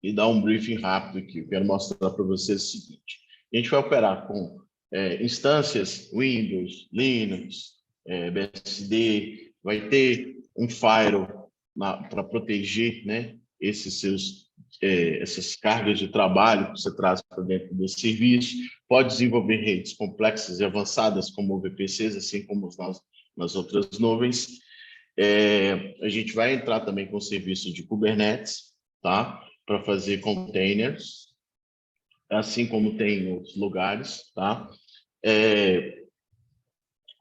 e dar um briefing rápido aqui. Eu quero mostrar para vocês o seguinte. A gente vai operar com instâncias Windows, Linux, BSD, vai ter um firewall para proteger, né, essas cargas de trabalho que você traz para dentro desse serviço. Pode desenvolver redes complexas e avançadas como VPCs, assim como nas outras nuvens. A gente vai entrar também com o serviço de Kubernetes, tá? Para fazer containers, assim como tem em outros lugares, tá?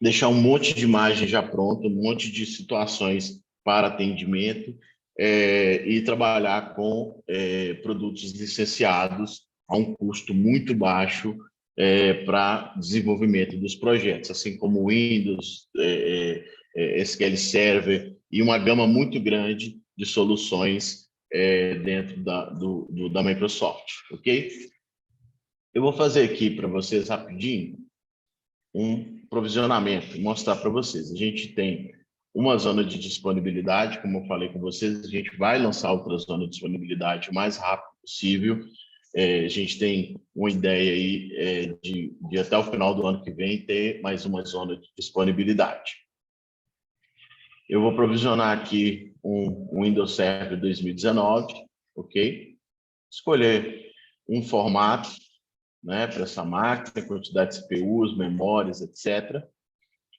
Deixar um monte de imagem já pronta, um monte de situações para atendimento, e trabalhar com produtos licenciados a um custo muito baixo para desenvolvimento dos projetos, assim como Windows, SQL Server e uma gama muito grande de soluções dentro da Microsoft, ok? Eu vou fazer aqui para vocês rapidinho um provisionamento, mostrar para vocês. A gente tem uma zona de disponibilidade, como eu falei com vocês, a gente vai lançar outra zona de disponibilidade o mais rápido possível. A gente tem uma ideia aí de até o final do ano que vem ter mais uma zona de disponibilidade. Eu vou provisionar aqui um Windows Server 2019, ok? Escolher um formato, né, para essa máquina, quantidade de CPUs, memórias, etc.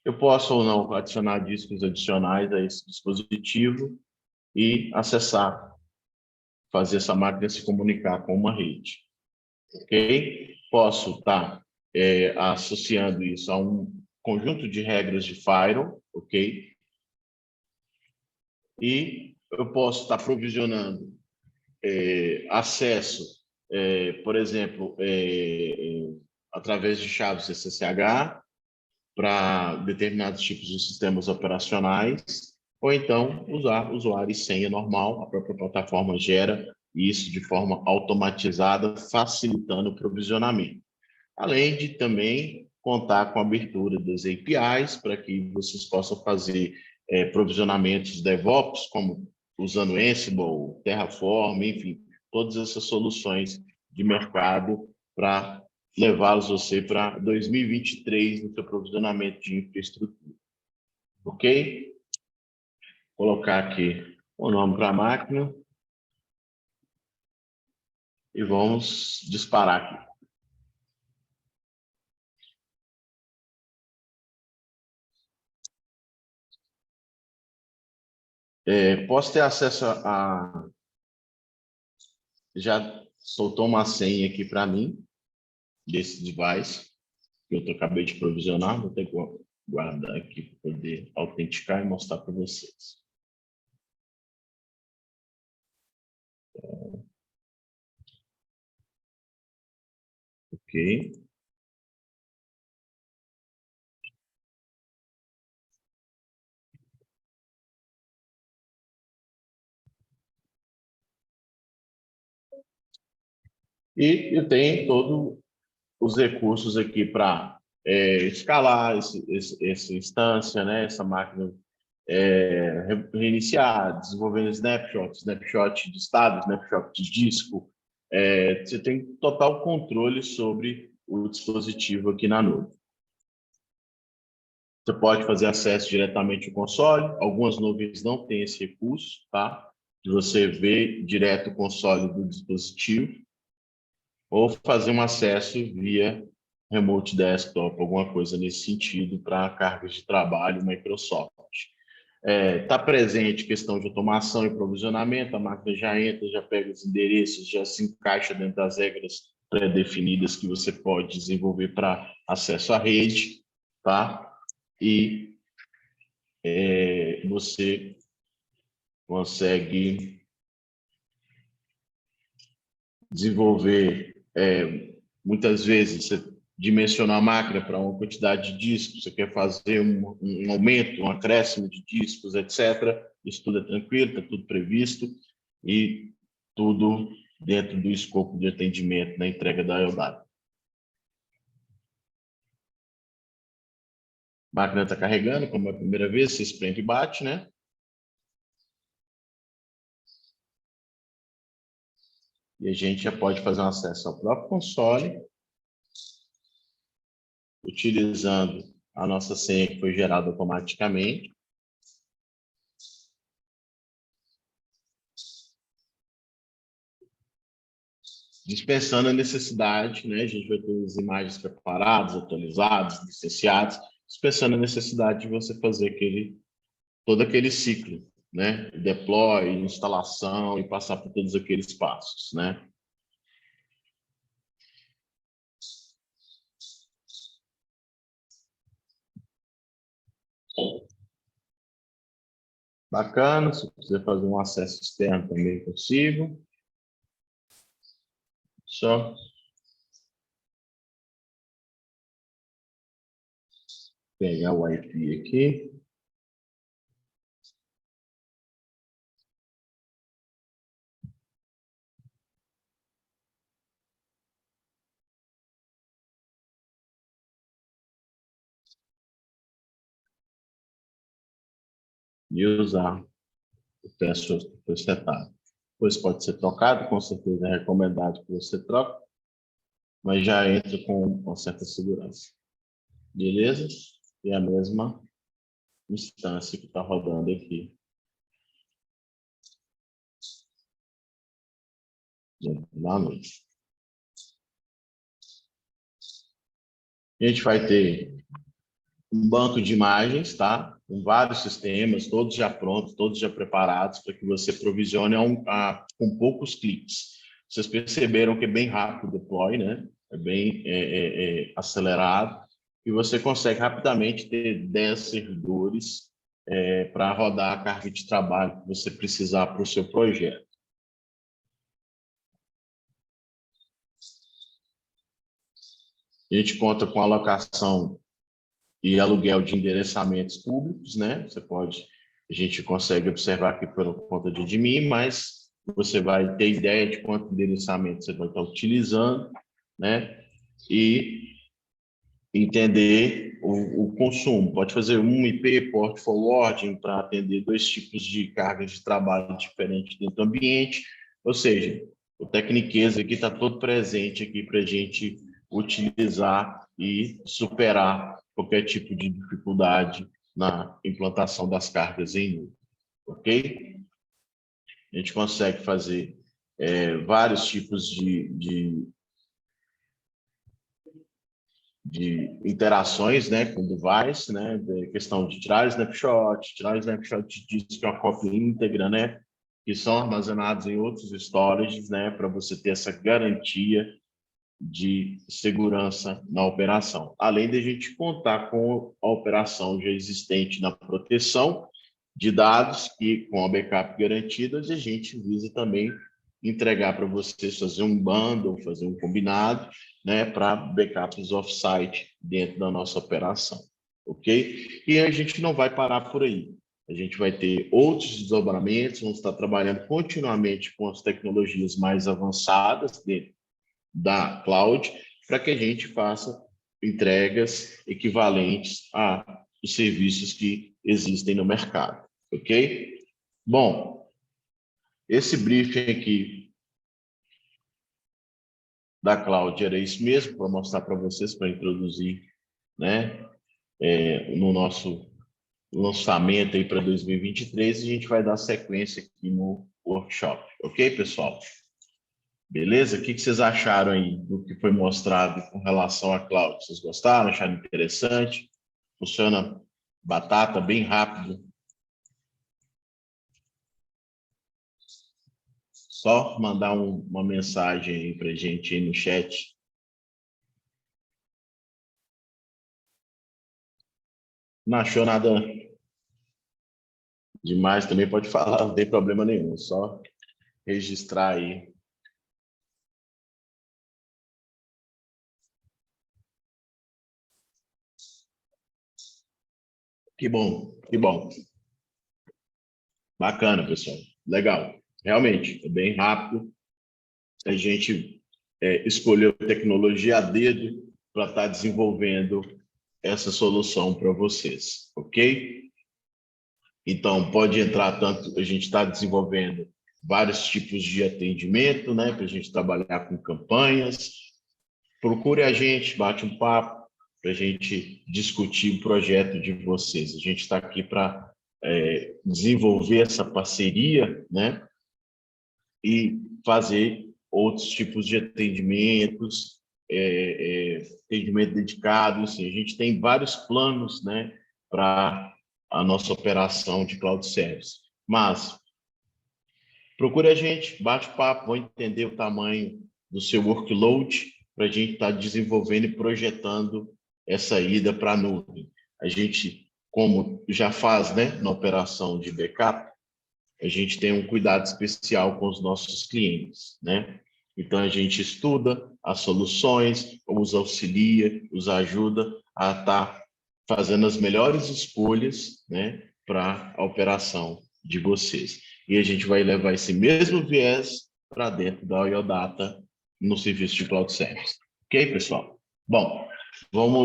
Eu posso ou não adicionar discos adicionais a esse dispositivo e acessar, fazer essa máquina se comunicar com uma rede, ok? Posso estar associando isso a um conjunto de regras de firewall, ok? E eu posso estar provisionando acesso, por exemplo, através de chaves SSH para determinados tipos de sistemas operacionais, ou então usar usuário e senha normal, a própria plataforma gera isso de forma automatizada, facilitando o provisionamento. Além de também contar com a abertura das APIs para que vocês possam fazer provisionamentos DevOps, como usando Ansible, Terraform, enfim, todas essas soluções de mercado para levá-los você para 2023 no seu provisionamento de infraestrutura. Ok? Vou colocar aqui o nome para a máquina e vamos disparar aqui. Posso ter acesso a... Já soltou uma senha aqui para mim, desse device, que eu acabei de provisionar, vou ter que guardar aqui para poder autenticar e mostrar para vocês. Ok. E eu tenho todos os recursos aqui para escalar essa instância, né? Essa máquina reiniciar, desenvolvendo snapshot de estado, snapshot de disco. Você tem total controle sobre o dispositivo aqui na nuvem. Você pode fazer acesso diretamente ao console. Algumas nuvens não têm esse recurso, tá? De você ver direto o console do dispositivo, ou fazer um acesso via remote desktop, alguma coisa nesse sentido, para cargas de trabalho Microsoft. Está presente questão de automação e provisionamento, a máquina já entra, já pega os endereços, já se encaixa dentro das regras pré-definidas que você pode desenvolver para acesso à rede, tá? E você consegue desenvolver, muitas vezes, você dimensionar a máquina para uma quantidade de discos, você quer fazer um aumento, um acréscimo de discos, etc. Isso tudo é tranquilo, está tudo previsto e tudo dentro do escopo de atendimento na entrega da IOW. A máquina está carregando, como é a primeira vez, você espreme e bate, né? E a gente já pode fazer um acesso ao próprio console, utilizando a nossa senha que foi gerada automaticamente. Dispensando a necessidade, né? A gente vai ter as imagens preparadas, atualizadas, licenciadas, dispensando a necessidade de você fazer todo aquele ciclo, né? Deploy, instalação e passar por todos aqueles passos, né? Bacana, se quiser fazer um acesso externo também é possível. Só pegar o IP aqui. E usar o teste setado. Depois pode ser trocado, com certeza é recomendado que você troque, mas já entra com certa segurança. Beleza? E a mesma instância que está rodando aqui. Na noite. A gente vai ter um banco de imagens, tá? Com vários sistemas, todos já prontos, todos já preparados para que você provisione com poucos cliques. Vocês perceberam que é bem rápido o deploy, né? É bem acelerado e você consegue rapidamente ter 10 servidores para rodar a carga de trabalho que você precisar para o seu projeto. A gente conta com alocação e aluguel de endereçamentos públicos, né? A gente consegue observar aqui pela conta de admin, mas você vai ter ideia de quanto endereçamento você vai estar utilizando, né? E entender o consumo. Pode fazer um IP port forwarding para atender 2 tipos de cargas de trabalho diferentes dentro do ambiente, ou seja, o Tecniqueza aqui está todo presente aqui para a gente utilizar e superar qualquer tipo de dificuldade na implantação das cargas em nuvem, ok? A gente consegue fazer vários tipos de interações, né, com o device, né, de questão de tirar snapshot diz que é uma cópia íntegra, né, que são armazenados em outros storages, né, para você ter essa garantia de segurança na operação. Além de a gente contar com a operação já existente na proteção de dados, que com a backup garantidas, a gente visa também entregar para vocês fazer um bundle, fazer um combinado, né, para backups off-site dentro da nossa operação, ok? E a gente não vai parar por aí. A gente vai ter outros desdobramentos, vamos estar trabalhando continuamente com as tecnologias mais avançadas dentro da cloud, para que a gente faça entregas equivalentes aos serviços que existem no mercado, ok? Bom, esse briefing aqui da cloud era isso mesmo, para mostrar para vocês, para introduzir, né, no nosso lançamento aí para 2023, a gente vai dar sequência aqui no workshop, ok, pessoal? Beleza? O que vocês acharam aí do que foi mostrado com relação à cloud? Vocês gostaram? Acharam interessante? Funciona batata, bem rápido. Só mandar uma mensagem aí para a gente aí no chat. Não achou nada demais? Também pode falar, não tem problema nenhum. Só registrar aí. Que bom, que bom. Bacana, pessoal. Legal. Realmente, é bem rápido. A gente escolheu tecnologia a dedo para estar desenvolvendo essa solução para vocês, ok? Então, pode entrar tanto, a gente está desenvolvendo vários tipos de atendimento, né, para a gente trabalhar com campanhas. Procure a gente, bate um papo para a gente discutir o projeto de vocês. A gente está aqui para desenvolver essa parceria, né, e fazer outros tipos de atendimentos, atendimento dedicado. Assim, a gente tem vários planos, né, para a nossa operação de cloud service. Mas procure a gente, bate papo, vou entender o tamanho do seu workload para a gente estar desenvolvendo e projetando essa ida para a nuvem. A gente, como já faz, né, na operação de backup, a gente tem um cuidado especial com os nossos clientes, né? Então, a gente estuda as soluções, os auxilia, os ajuda a estar fazendo as melhores escolhas, né, para a operação de vocês. E a gente vai levar esse mesmo viés para dentro da IOData no serviço de cloud service. Ok, pessoal? Bom,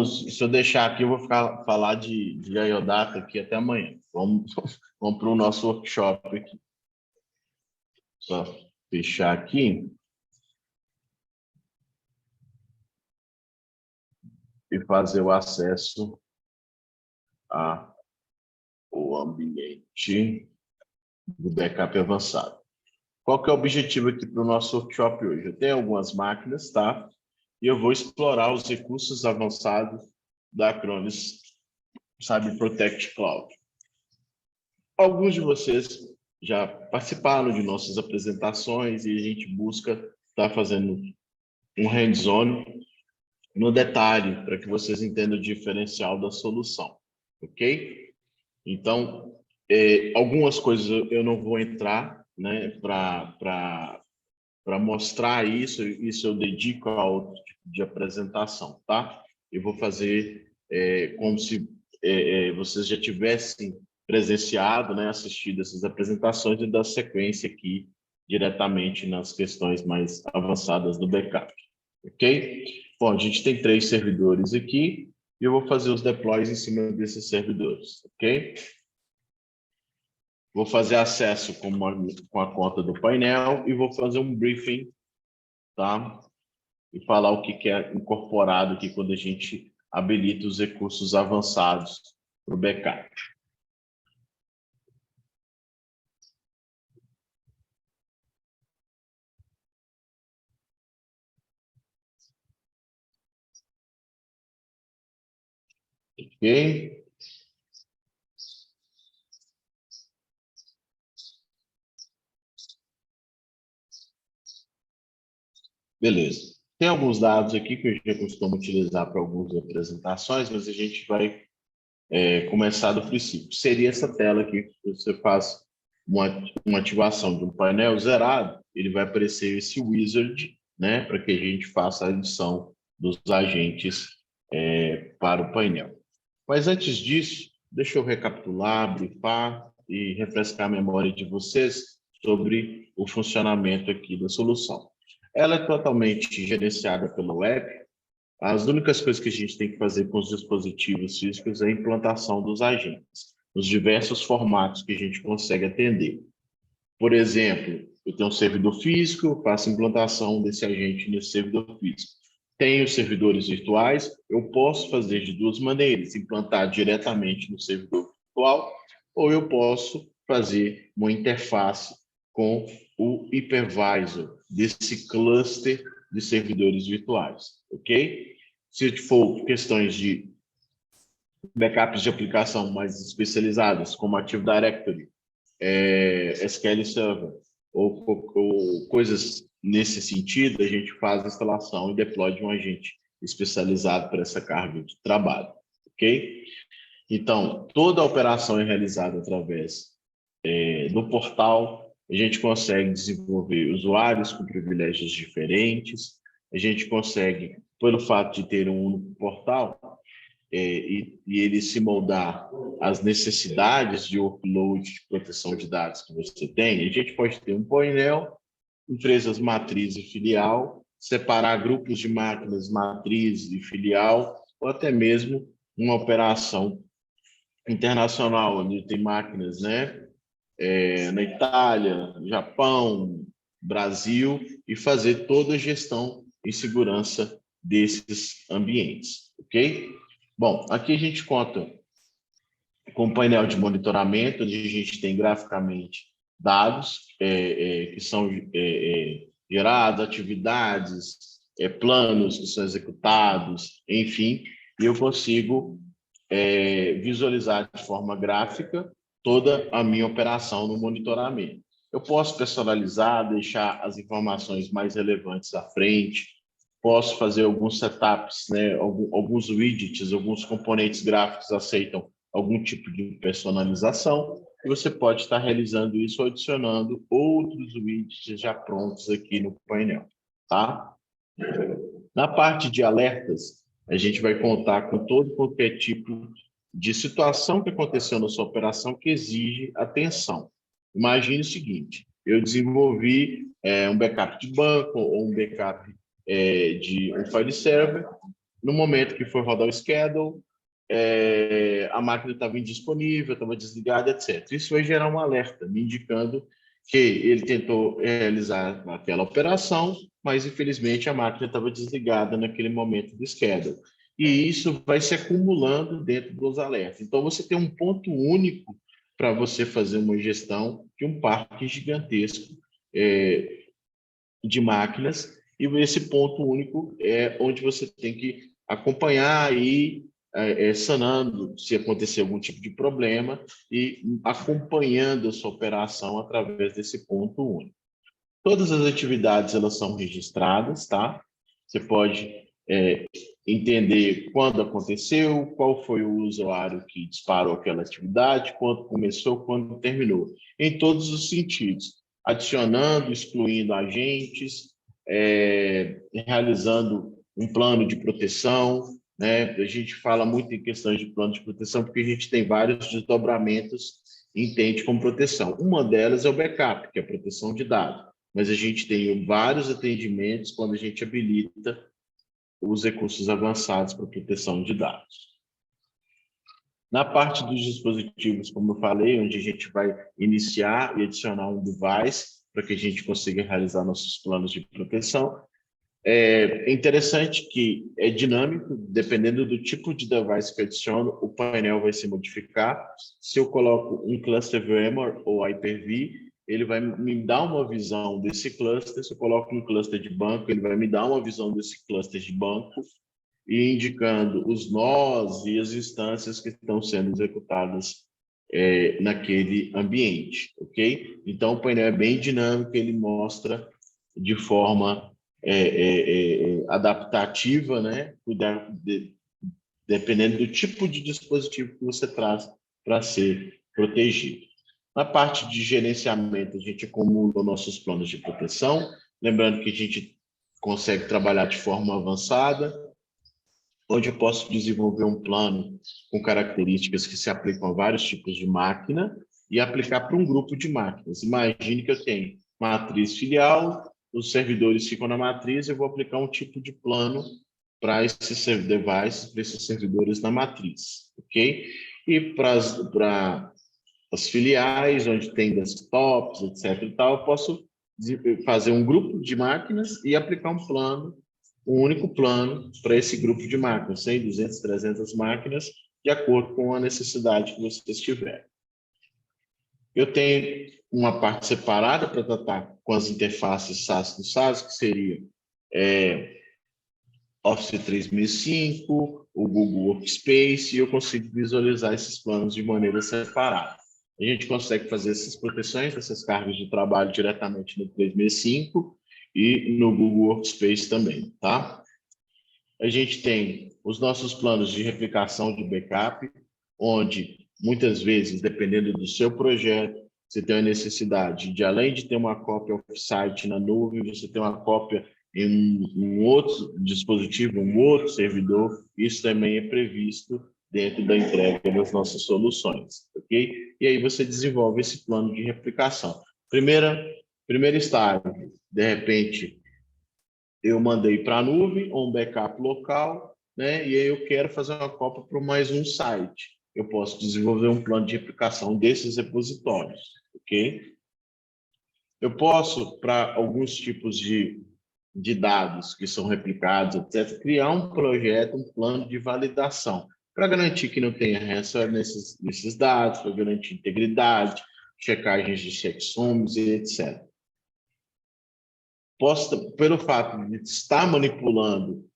se eu deixar aqui, eu vou falar de IOData aqui até amanhã. Vamos para o nosso workshop aqui. Só fechar aqui e fazer o acesso ao ambiente do backup avançado. Qual que é o objetivo aqui para o nosso workshop hoje? Eu tenho algumas máquinas, tá? E eu vou explorar os recursos avançados da Acronis Cyber Protect Cloud. Alguns de vocês já participaram de nossas apresentações e a gente busca estar fazendo um hands-on no detalhe, para que vocês entendam o diferencial da solução, ok? Então, algumas coisas eu não vou entrar, né, para mostrar isso eu dedico a outro tipo de apresentação, tá? Eu vou fazer como se vocês já tivessem presenciado, né, assistido essas apresentações e dar sequência aqui diretamente nas questões mais avançadas do backup, ok? Bom, a gente tem 3 servidores aqui e eu vou fazer os deploys em cima desses servidores, ok? Vou fazer acesso com a conta do painel e vou fazer um briefing, tá? E falar o que é incorporado aqui quando a gente habilita os recursos avançados para o backup. Ok? Beleza. Tem alguns dados aqui que eu já costumo utilizar para algumas apresentações, mas a gente vai começar do princípio. Seria essa tela aqui, que você faz uma ativação de um painel zerado, ele vai aparecer esse wizard, né, para que a gente faça a adição dos agentes para o painel. Mas antes disso, deixa eu recapitular, brifar e refrescar a memória de vocês sobre o funcionamento aqui da solução. Ela é totalmente gerenciada pelo web. As únicas coisas que a gente tem que fazer com os dispositivos físicos é a implantação dos agentes, nos diversos formatos que a gente consegue atender. Por exemplo, eu tenho um servidor físico, eu faço a implantação desse agente nesse servidor físico. Tenho servidores virtuais, eu posso fazer de duas maneiras, implantar diretamente no servidor virtual, ou eu posso fazer uma interface com o hypervisor desse cluster de servidores virtuais, ok? Se for questões de backups de aplicação mais especializadas, como Active Directory, SQL Server, ou coisas nesse sentido, a gente faz a instalação e deploy de um agente especializado para essa carga de trabalho, ok? Então, toda a operação é realizada através do portal, a gente consegue desenvolver usuários com privilégios diferentes, a gente consegue, pelo fato de ter um único portal, e ele se moldar às necessidades de workload de proteção de dados que você tem, a gente pode ter um painel, empresas matriz e filial, separar grupos de máquinas matriz e filial, ou até mesmo uma operação internacional, onde tem máquinas, né, na Itália, Japão, Brasil, e fazer toda a gestão e segurança desses ambientes, ok? Bom, aqui a gente conta com um painel de monitoramento, onde a gente tem graficamente dados que são gerados, atividades, planos que são executados, enfim, e eu consigo visualizar de forma gráfica toda a minha operação no monitoramento. Eu posso personalizar, deixar as informações mais relevantes à frente, posso fazer alguns setups, né, alguns widgets, alguns componentes gráficos aceitam algum tipo de personalização, e você pode estar realizando isso ou adicionando outros widgets já prontos aqui no painel, tá? Na parte de alertas, a gente vai contar com todo qualquer tipo de situação que aconteceu na sua operação que exige atenção. Imagine o seguinte, eu desenvolvi um backup de banco ou um backup de um file server, no momento que foi rodar o schedule, a máquina estava indisponível, estava desligada, etc. Isso vai gerar um alerta, me indicando que ele tentou realizar aquela operação, mas infelizmente a máquina estava desligada naquele momento do schedule. E isso vai se acumulando dentro dos alertas. Então, você tem um ponto único para você fazer uma gestão de um parque gigantesco de máquinas, e esse ponto único é onde você tem que acompanhar e sanando se acontecer algum tipo de problema e acompanhando a sua operação através desse ponto único. Todas as atividades elas são registradas, tá? Você pode entender quando aconteceu, qual foi o usuário que disparou aquela atividade, quando começou, quando terminou, em todos os sentidos, adicionando, excluindo agentes, realizando um plano de proteção, né? A gente fala muito em questões de plano de proteção porque a gente tem vários desdobramentos e entende como proteção. Uma delas é o backup, que é a proteção de dados, mas a gente tem vários atendimentos quando a gente habilita os recursos avançados para proteção de dados. Na parte dos dispositivos, como eu falei, onde a gente vai iniciar e adicionar um device para que a gente consiga realizar nossos planos de proteção. É interessante que é dinâmico, dependendo do tipo de device que eu adiciono, o painel vai se modificar. Se eu coloco um cluster VMware ou Hyper-V, ele vai me dar uma visão desse cluster. Se eu coloco um cluster de banco, ele vai me dar uma visão desse cluster de banco e indicando os nós e as instâncias que estão sendo executadas naquele ambiente, ok? Então, o painel é bem dinâmico, ele mostra de forma adaptativa, né? Dependendo do tipo de dispositivo que você traz para ser protegido. Na parte de gerenciamento, a gente acumula nossos planos de proteção, lembrando que a gente consegue trabalhar de forma avançada, onde eu posso desenvolver um plano com características que se aplicam a vários tipos de máquina e aplicar para um grupo de máquinas. Imagine que eu tenho matriz filial, os servidores ficam na matriz, eu vou aplicar um tipo de plano para esses devices, para esses servidores na matriz, ok? E para as filiais, onde tem desktops, etc. e tal, eu posso fazer um grupo de máquinas e aplicar um plano, um único plano para esse grupo de máquinas, 100, 200, 300 máquinas, de acordo com a necessidade que vocês tiverem. Eu tenho uma parte separada para tratar com as interfaces SaaS do SaaS, que seria Office 365, o Google Workspace, e eu consigo visualizar esses planos de maneira separada. A gente consegue fazer essas proteções, essas cargas de trabalho diretamente no 365 e no Google Workspace também, tá? A gente tem os nossos planos de replicação de backup, onde muitas vezes, dependendo do seu projeto, você tem a necessidade de, além de ter uma cópia off-site na nuvem, você tem uma cópia em um outro dispositivo, um outro servidor. Isso também é previsto dentro da entrega das nossas soluções, ok? E aí você desenvolve esse plano de replicação. Primeiro estágio, de repente, eu mandei para a nuvem ou um backup local, né? E aí eu quero fazer uma cópia para mais um site. Eu posso desenvolver um plano de replicação desses repositórios. ok? Eu posso, para alguns tipos de dados que são replicados, etc., criar um projeto, um plano de validação, para garantir que não tenha ransomware nesses dados, para garantir integridade, checagens de checksums e etc. Posso, pelo fato de estar manipulando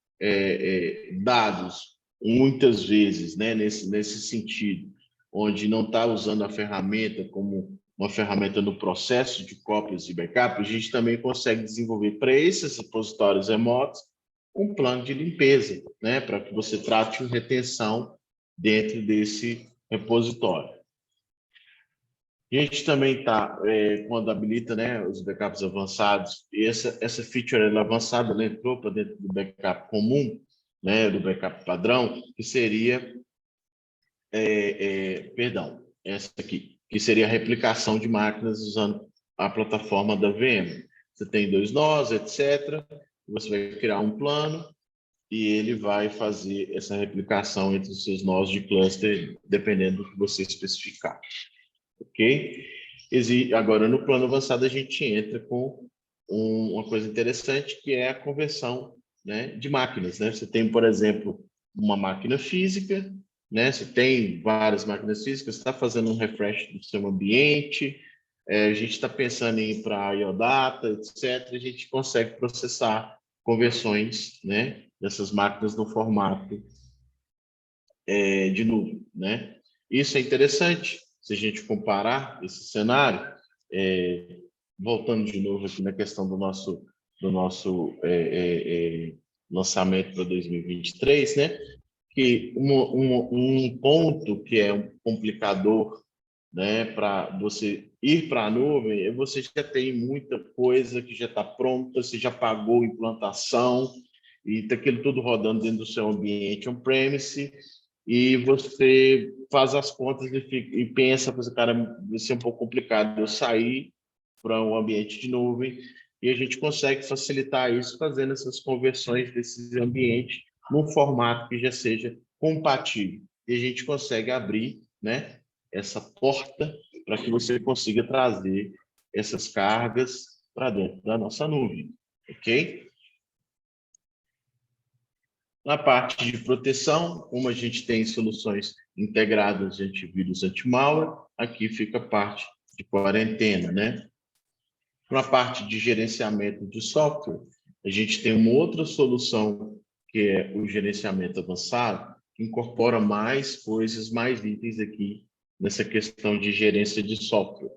dados, muitas vezes, né, nesse sentido, onde não está usando a ferramenta como uma ferramenta no processo de cópias e backup, a gente também consegue desenvolver para esses repositórios remotos um plano de limpeza, né, para que você trate retenção dentro desse repositório. A gente também está, quando habilita, né, os backups avançados, e essa feature ela avançada, ela entrou para dentro do backup comum, né, do backup padrão, que seria, perdão, essa aqui, que seria a replicação de máquinas usando a plataforma da VM. Você tem 2 nós, etc. Você vai criar um plano e ele vai fazer essa replicação entre os seus nós de cluster, dependendo do que você especificar. Ok? Agora, no plano avançado, a gente entra com uma coisa interessante, que é a conversão, né, de máquinas. Né? Você tem, por exemplo, uma máquina física, né? Você tem várias máquinas físicas, você está fazendo um refresh do seu ambiente, a gente está pensando em ir para a IOData, etc. A gente consegue processar conversões, né, dessas máquinas no formato de nuvem. Né? Isso é interessante, se a gente comparar esse cenário, voltando de novo aqui na questão do nosso lançamento para 2023, né? Que um ponto que é um complicador, né, para você ir para a nuvem, é você já tem muita coisa que já está pronta, você já pagou implantação, e está aquilo tudo rodando dentro do seu ambiente on-premise, e você faz as contas e pensa, cara, vai ser um pouco complicado eu sair para um ambiente de nuvem, e a gente consegue facilitar isso fazendo essas conversões desses ambientes num formato que já seja compatível. E a gente consegue abrir, né, essa porta para que você consiga trazer essas cargas para dentro da nossa nuvem, ok? Na parte de proteção, como a gente tem soluções integradas de antivírus anti-malware, aqui fica a parte de quarentena, né? Na parte de gerenciamento de software, a gente tem uma outra solução, que é o gerenciamento avançado, que incorpora mais coisas, mais itens aqui nessa questão de gerência de software.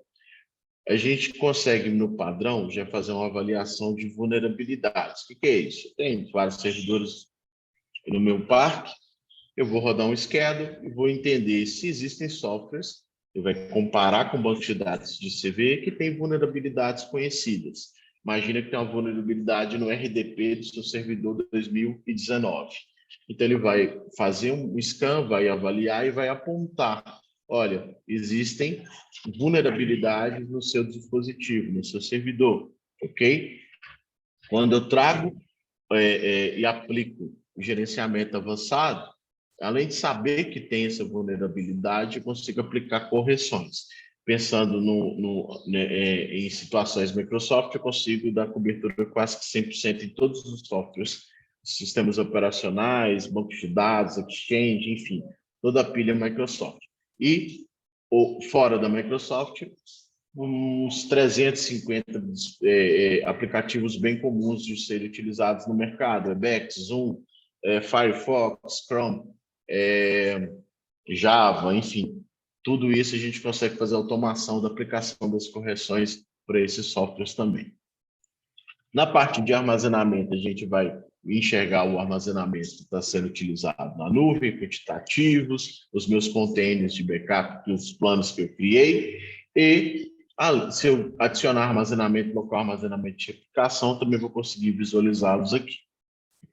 A gente consegue, no padrão, já fazer uma avaliação de vulnerabilidades. O que é isso? Tem vários servidores no meu parque, eu vou rodar um schedule e vou entender se existem softwares, ele vai comparar com bancos de dados de CV que tem vulnerabilidades conhecidas. Imagina que tem uma vulnerabilidade no RDP do seu servidor 2019. Então, ele vai fazer um scan, vai avaliar e vai apontar. Olha, existem vulnerabilidades no seu dispositivo, no seu servidor, ok? Quando eu trago e aplico o gerenciamento avançado, além de saber que tem essa vulnerabilidade, eu consigo aplicar correções. Pensando em situações Microsoft, eu consigo dar cobertura quase que 100% em todos os softwares, sistemas operacionais, bancos de dados, Exchange, enfim, toda a pilha Microsoft. E fora da Microsoft, uns 350 aplicativos bem comuns de serem utilizados no mercado, Webex, Zoom, Firefox, Chrome, Java, enfim. Tudo isso a gente consegue fazer automação da aplicação das correções para esses softwares também. Na parte de armazenamento, a gente vai enxergar o armazenamento que está sendo utilizado na nuvem, quantitativos, os meus containers de backup, os planos que eu criei, e se eu adicionar armazenamento local, armazenamento de replicação, também vou conseguir visualizá-los aqui.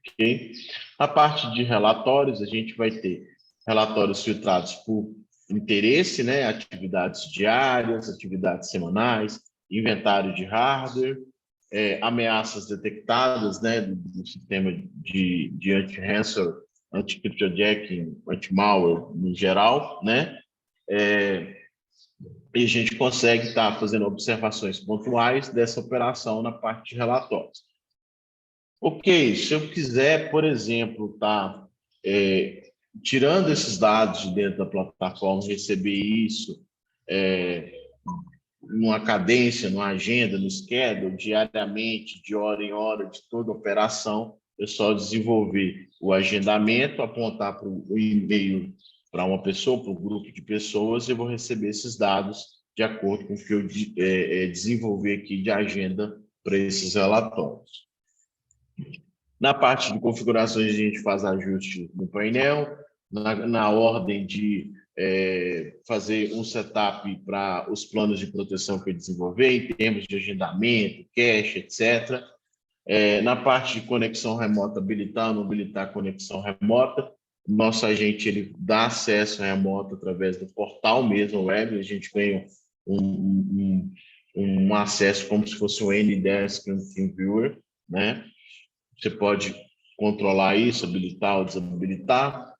Okay? A parte de relatórios, a gente vai ter relatórios filtrados por interesse, né? Atividades diárias, atividades semanais, inventário de hardware, ameaças detectadas, né, do sistema de anti-ransomware, anti-cryptojacking, anti-malware no geral, né? e a gente consegue estar fazendo observações pontuais dessa operação na parte de relatórios. Ok, se eu quiser, por exemplo, tirando esses dados de dentro da plataforma, receber isso numa cadência, numa agenda, no schedule, diariamente, de hora em hora, de toda operação, eu só desenvolver o agendamento, apontar para o e-mail para uma pessoa, para um grupo de pessoas, eu vou receber esses dados de acordo com o que eu desenvolver aqui de agenda para esses relatórios. Na parte de configurações, a gente faz ajuste no painel, na ordem de fazer um setup para os planos de proteção que eu desenvolver, em termos de agendamento, cache, etc. Na parte de conexão remota, habilitar ou não habilitar a conexão remota, nosso agente ele dá acesso remoto através do portal mesmo, web, a gente ganha um acesso como se fosse um Ndesk, um TeamViewer, né? Você pode controlar isso, habilitar ou desabilitar.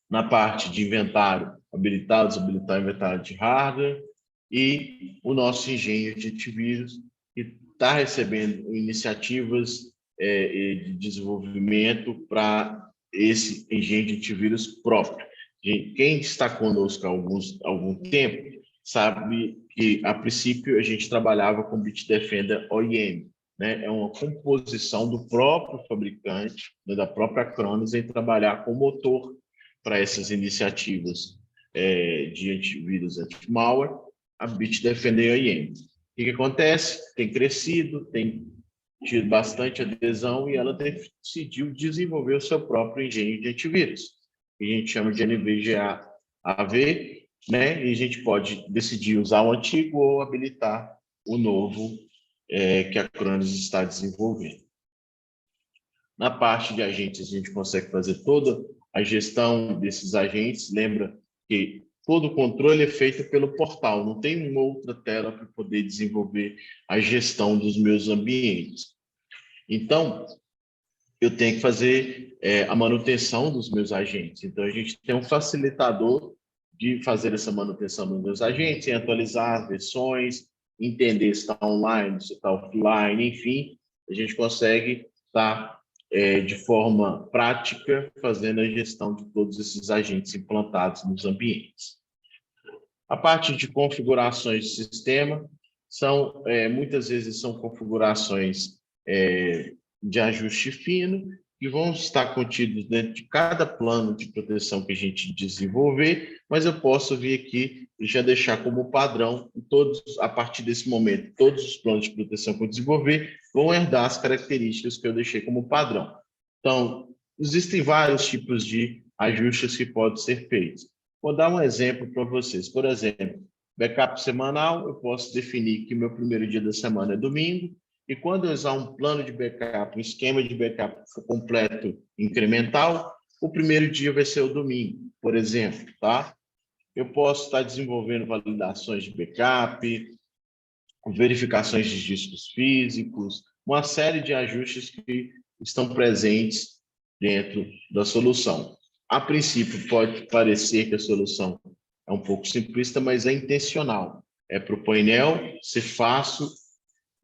Na parte de inventário, habilitar ou desabilitar o inventário de hardware. E o nosso engenho de antivírus, que está recebendo iniciativas de desenvolvimento para esse engenho de antivírus próprio. Quem está conosco há algum tempo sabe que, a princípio, a gente trabalhava com Bitdefender OEM, né? É uma composição do próprio fabricante, né, da própria Acronis, em trabalhar com motor para essas iniciativas de antivírus, anti-malware, a Bitdefender OEM. O que acontece? Tem crescido, tem tido bastante adesão e ela decidiu desenvolver o seu próprio engenho de antivírus, que a gente chama de NVGA-AV, né? E a gente pode decidir usar o antigo ou habilitar o novo que a Acronis está desenvolvendo. Na parte de agentes, a gente consegue fazer toda a gestão desses agentes. Lembra que todo o controle é feito pelo portal, não tem uma outra tela para poder desenvolver a gestão dos meus ambientes. Então, eu tenho que fazer a manutenção dos meus agentes. Então, a gente tem um facilitador de fazer essa manutenção dos meus agentes, em atualizar as versões, entender se está online, se está offline, enfim, a gente consegue estar de forma prática fazendo a gestão de todos esses agentes implantados nos ambientes. A parte de configurações de sistema muitas vezes são configurações de ajuste fino, que vão estar contidos dentro de cada plano de proteção que a gente desenvolver, mas eu posso vir aqui e já deixar como padrão, a partir desse momento, todos os planos de proteção que eu desenvolver vão herdar as características que eu deixei como padrão. Então, existem vários tipos de ajustes que podem ser feitos. Vou dar um exemplo para vocês. Por exemplo, backup semanal, eu posso definir que meu primeiro dia da semana é domingo, e quando eu usar um plano de backup, um esquema de backup completo incremental, o primeiro dia vai ser o domingo, por exemplo, tá? Eu posso estar desenvolvendo validações de backup, verificações de discos físicos, uma série de ajustes que estão presentes dentro da solução. A princípio, pode parecer que a solução é um pouco simplista, mas é intencional. É para o painel ser fácil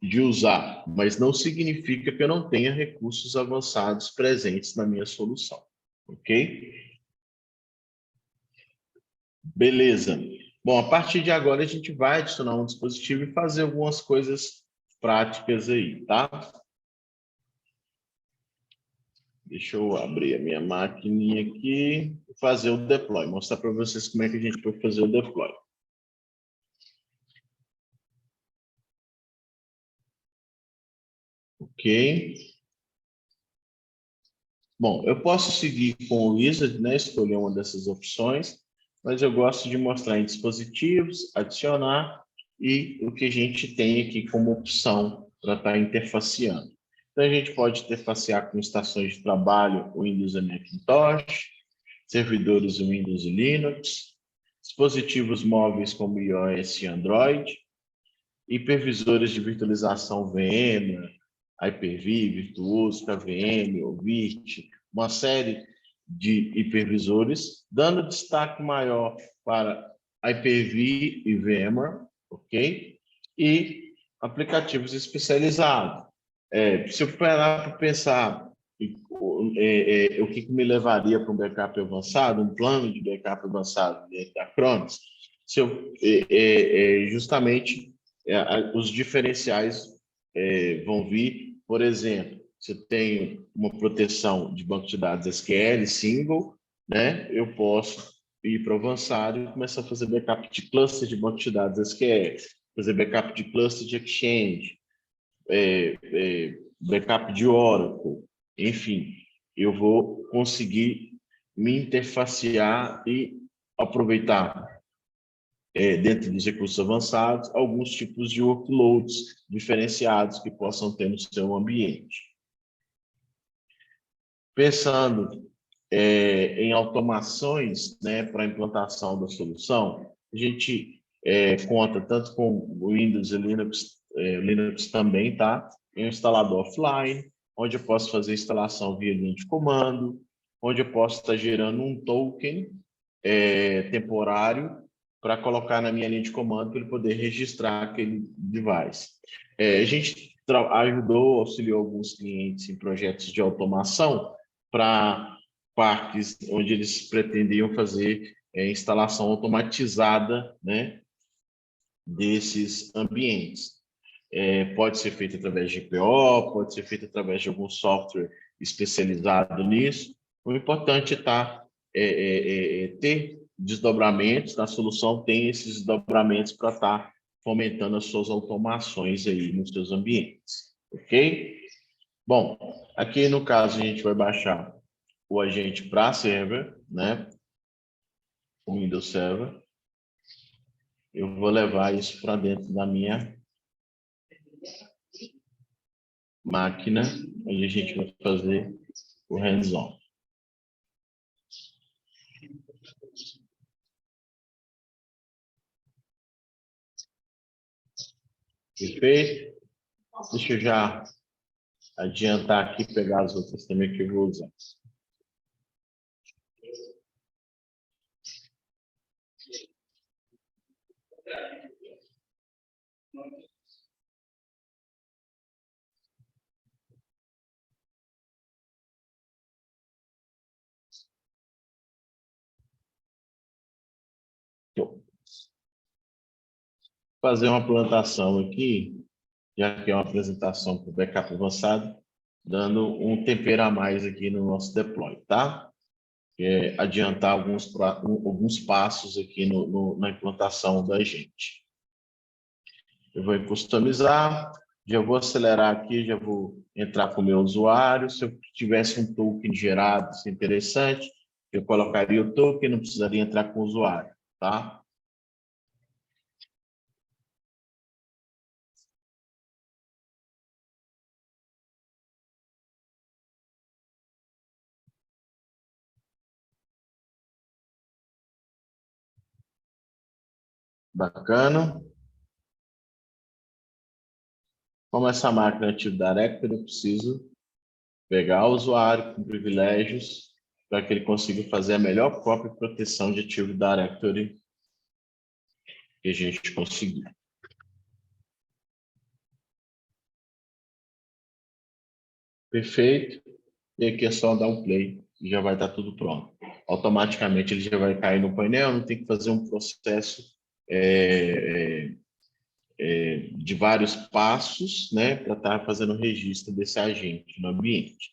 de usar, mas não significa que eu não tenha recursos avançados presentes na minha solução, ok? Beleza. Bom, a partir de agora a gente vai adicionar um dispositivo e fazer algumas coisas práticas aí, tá? Deixa eu abrir a minha maquininha aqui e fazer o deploy, mostrar para vocês como é que a gente pode fazer o deploy. Ok. Bom, eu posso seguir com o Wizard, né? Escolher uma dessas opções, mas eu gosto de mostrar em dispositivos, adicionar e o que a gente tem aqui como opção para estar interfaceando. Então, a gente pode interfacear com estações de trabalho Windows e Macintosh, servidores Windows e Linux, dispositivos móveis como iOS e Android, hipervisores de virtualização VMware, Hyper-V, Virtuoso, KVM, Ovirt, uma série de hipervisores, dando destaque maior para Hyper-V e VMware, ok? E aplicativos especializados. Se eu parar para pensar o que me levaria para um backup avançado, um plano de backup avançado dentro da Acronis, se eu, justamente os diferenciais vão vir, por exemplo, se eu tenho uma proteção de banco de dados SQL single, né, eu posso ir para o avançado e começar a fazer backup de cluster de banco de dados SQL, fazer backup de cluster de Exchange, backup de Oracle, enfim, eu vou conseguir me interfacear e aproveitar dentro dos recursos avançados alguns tipos de workloads diferenciados que possam ter no seu ambiente. Pensando em automações, né, para a implantação da solução, a gente conta tanto com o Windows e Linux também, tá? Em um instalador offline, onde eu posso fazer instalação via linha de comando, onde eu posso estar gerando um token temporário para colocar na minha linha de comando para ele poder registrar aquele device. A gente ajudou, auxiliou alguns clientes em projetos de automação para parques onde eles pretendiam fazer instalação automatizada, né, desses ambientes. Pode ser feito através de GPO, pode ser feito através de algum software especializado nisso. O importante ter desdobramentos, na solução tem esses desdobramentos para estar fomentando as suas automações aí nos seus ambientes, ok? Bom, aqui no caso a gente vai baixar o agente para server, né? O Windows Server. Eu vou levar isso para dentro da minha máquina, onde a gente vai fazer o hands-on. Perfeito? Deixa eu já adiantar aqui e pegar as outras também que eu vou usar. Vou fazer uma plantação aqui, já que é uma apresentação para o backup avançado, dando um tempero a mais aqui no nosso deploy, tá? Adiantar alguns passos aqui na implantação da gente. Eu vou customizar, já vou acelerar aqui, já vou entrar com o meu usuário. Se eu tivesse um token gerado, isso é interessante, eu colocaria o token, não precisaria entrar com o usuário, tá? Bacana. Como essa máquina é Active Directory, eu preciso pegar o usuário com privilégios para que ele consiga fazer a melhor cópia e proteção de Active Directory que a gente conseguir. Perfeito. E aqui é só dar um play e já vai estar tudo pronto. Automaticamente ele já vai cair no painel, não tem que fazer um processo de vários passos, né, para estar fazendo o registro desse agente no ambiente.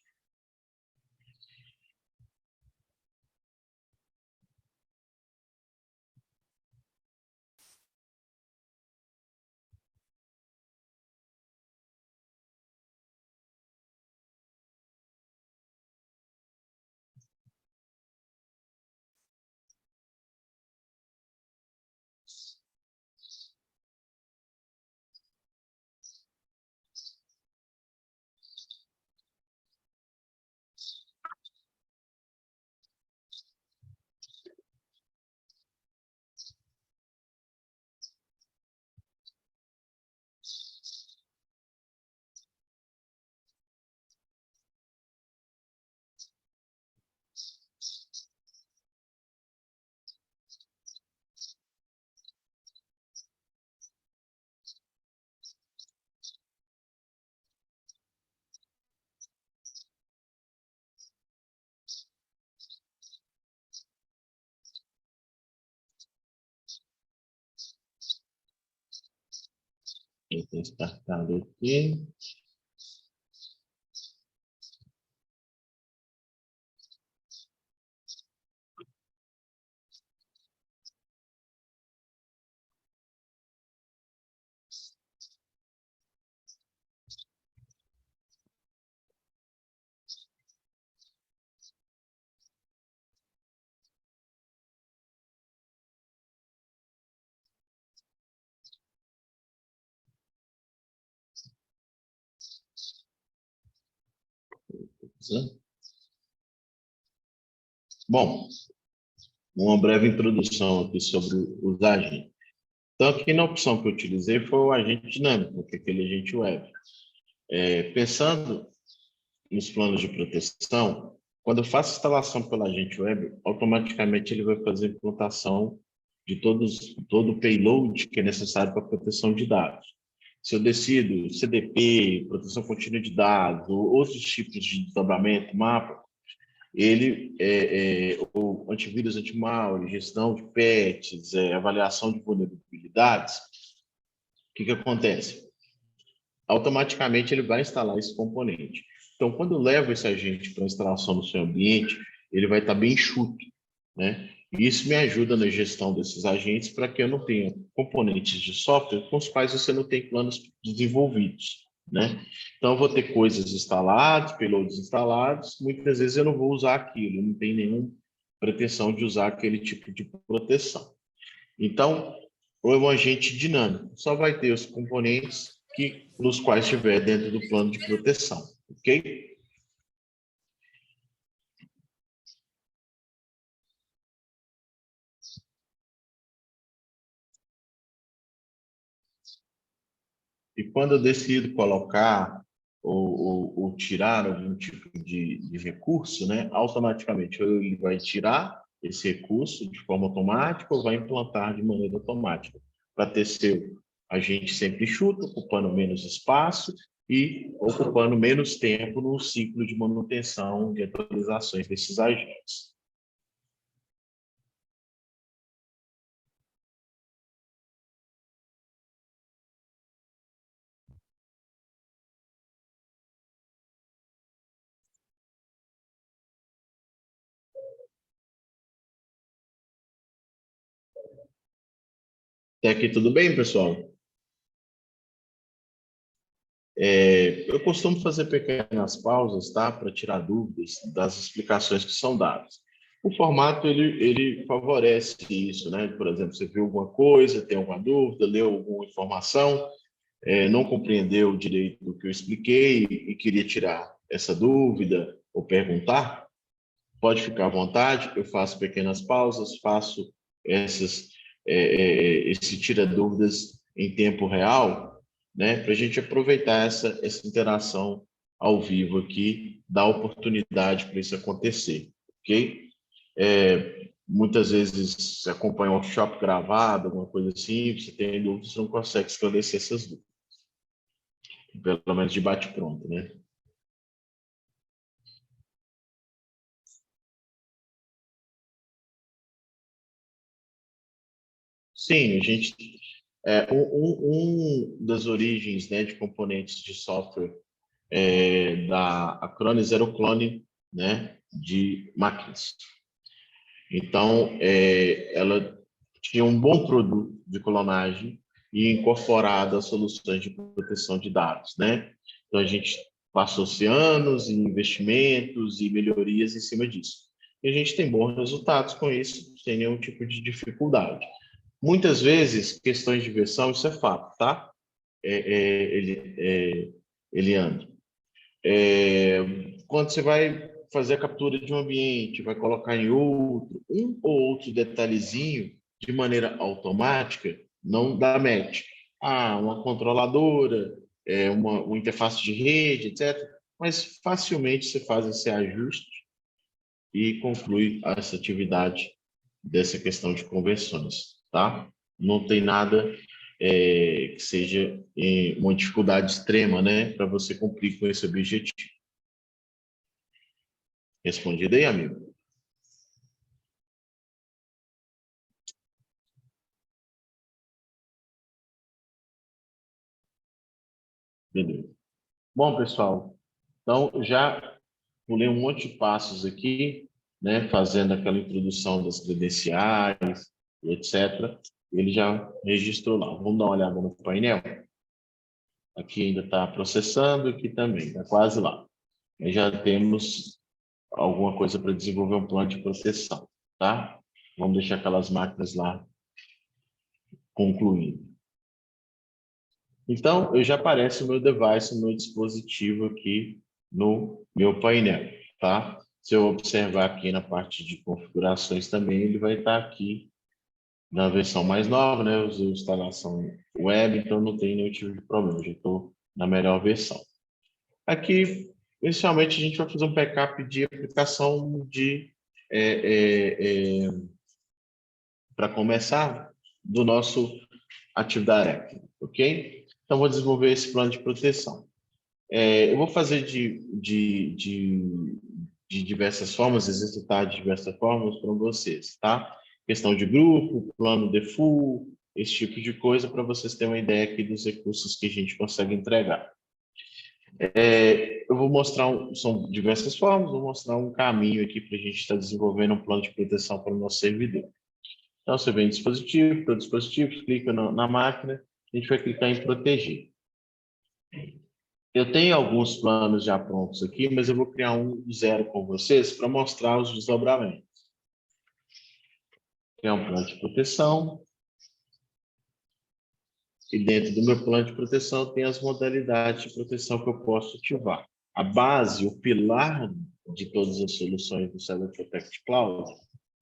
Eu tenho descartado aqui. Bom, uma breve introdução aqui sobre os agentes. Então, aqui na opção que eu utilizei foi o agente dinâmico, que é aquele agente web. Pensando nos planos de proteção, quando eu faço instalação pelo agente web, automaticamente ele vai fazer a implantação de todo o payload que é necessário para a proteção de dados. Se eu decido CDP, proteção contínua de dados, ou outros tipos de desdobramento, mapa, o antivírus anti-malware, gestão de patches, avaliação de vulnerabilidades, o que acontece? Automaticamente ele vai instalar esse componente. Então, quando eu levo esse agente para instalação no seu ambiente, ele vai estar bem enxuto, né? E isso me ajuda na gestão desses agentes para que eu não tenha componentes de software com os quais você não tem planos desenvolvidos, né? Então, eu vou ter coisas instaladas, payloads instalados, muitas vezes eu não vou usar aquilo, não tem nenhuma pretensão de usar aquele tipo de proteção. Então, ou é um agente dinâmico, só vai ter os componentes nos quais estiver dentro do plano de proteção, ok? E quando eu decido colocar ou tirar algum tipo de recurso, né, automaticamente ou ele vai tirar esse recurso de forma automática ou vai implantar de maneira automática, para ter seu agente sempre enxuto, ocupando menos espaço e ocupando menos tempo no ciclo de manutenção de atualizações desses agentes. Até aqui tudo bem, pessoal? Eu costumo fazer pequenas pausas, tá, para tirar dúvidas das explicações que são dadas. O formato ele favorece isso, né? Por exemplo, você viu alguma coisa, tem alguma dúvida, leu alguma informação, não compreendeu direito do que eu expliquei e queria tirar essa dúvida ou perguntar, pode ficar à vontade. Eu faço pequenas pausas, faço essas esse tira dúvidas em tempo real, né, para a gente aproveitar essa interação ao vivo aqui, dar oportunidade para isso acontecer, ok? Muitas vezes você acompanha um workshop gravado, alguma coisa assim, você tem dúvidas, você não consegue esclarecer essas dúvidas, pelo menos de bate-pronto, né? Sim, a gente das origens, né, de componentes de software da Acronis era o clone, né, de máquinas. Então, ela tinha um bom produto de clonagem e incorporado as soluções de proteção de dados, né? Então, a gente passou-se anos e investimentos e melhorias em cima disso. E a gente tem bons resultados com isso, sem nenhum tipo de dificuldade. Muitas vezes, questões de versão, isso é fato, tá? Eliandro. Quando você vai fazer a captura de um ambiente, vai colocar em outro, um ou outro detalhezinho, de maneira automática, não dá match. Uma controladora, uma interface de rede, etc. Mas facilmente você faz esse ajuste e conclui essa atividade dessa questão de conversões, tá? Não tem nada que seja uma dificuldade extrema, né, para você cumprir com esse objetivo. Respondido aí, amigo? Beleza. Bom, pessoal, então já pulei um monte de passos aqui, né, fazendo aquela introdução das credenciais, e etc. Ele já registrou lá. Vamos dar uma olhada no painel. Aqui ainda está processando, aqui também, está quase lá. Aí já temos alguma coisa para desenvolver um plano de proteção, tá? Vamos deixar aquelas máquinas lá concluindo. Então, eu já aparece o meu device, o meu dispositivo aqui no meu painel, tá? Se eu observar aqui na parte de configurações também, ele vai estar aqui na versão mais nova, né? Eu usei instalação web, então não tem nenhum tipo de problema, já estou na melhor versão. Aqui, inicialmente, a gente vai fazer um backup de aplicação de para começar, do nosso Active Directory, ok? Então, vou desenvolver esse plano de proteção. Eu vou fazer de diversas formas, exercitar de diversas formas para vocês, tá? Questão de grupo, plano default, esse tipo de coisa, para vocês terem uma ideia aqui dos recursos que a gente consegue entregar. Eu vou mostrar, são diversas formas, vou mostrar um caminho aqui para a gente estar desenvolvendo um plano de proteção para o nosso servidor. Então, você vem em dispositivo, para dispositivos, clica na máquina, a gente vai clicar em proteger. Eu tenho alguns planos já prontos aqui, mas eu vou criar um do zero com vocês para mostrar os desdobramentos. Criar um plano de proteção. E dentro do meu plano de proteção tem as modalidades de proteção que eu posso ativar. A base, o pilar de todas as soluções do Cyber Protect Cloud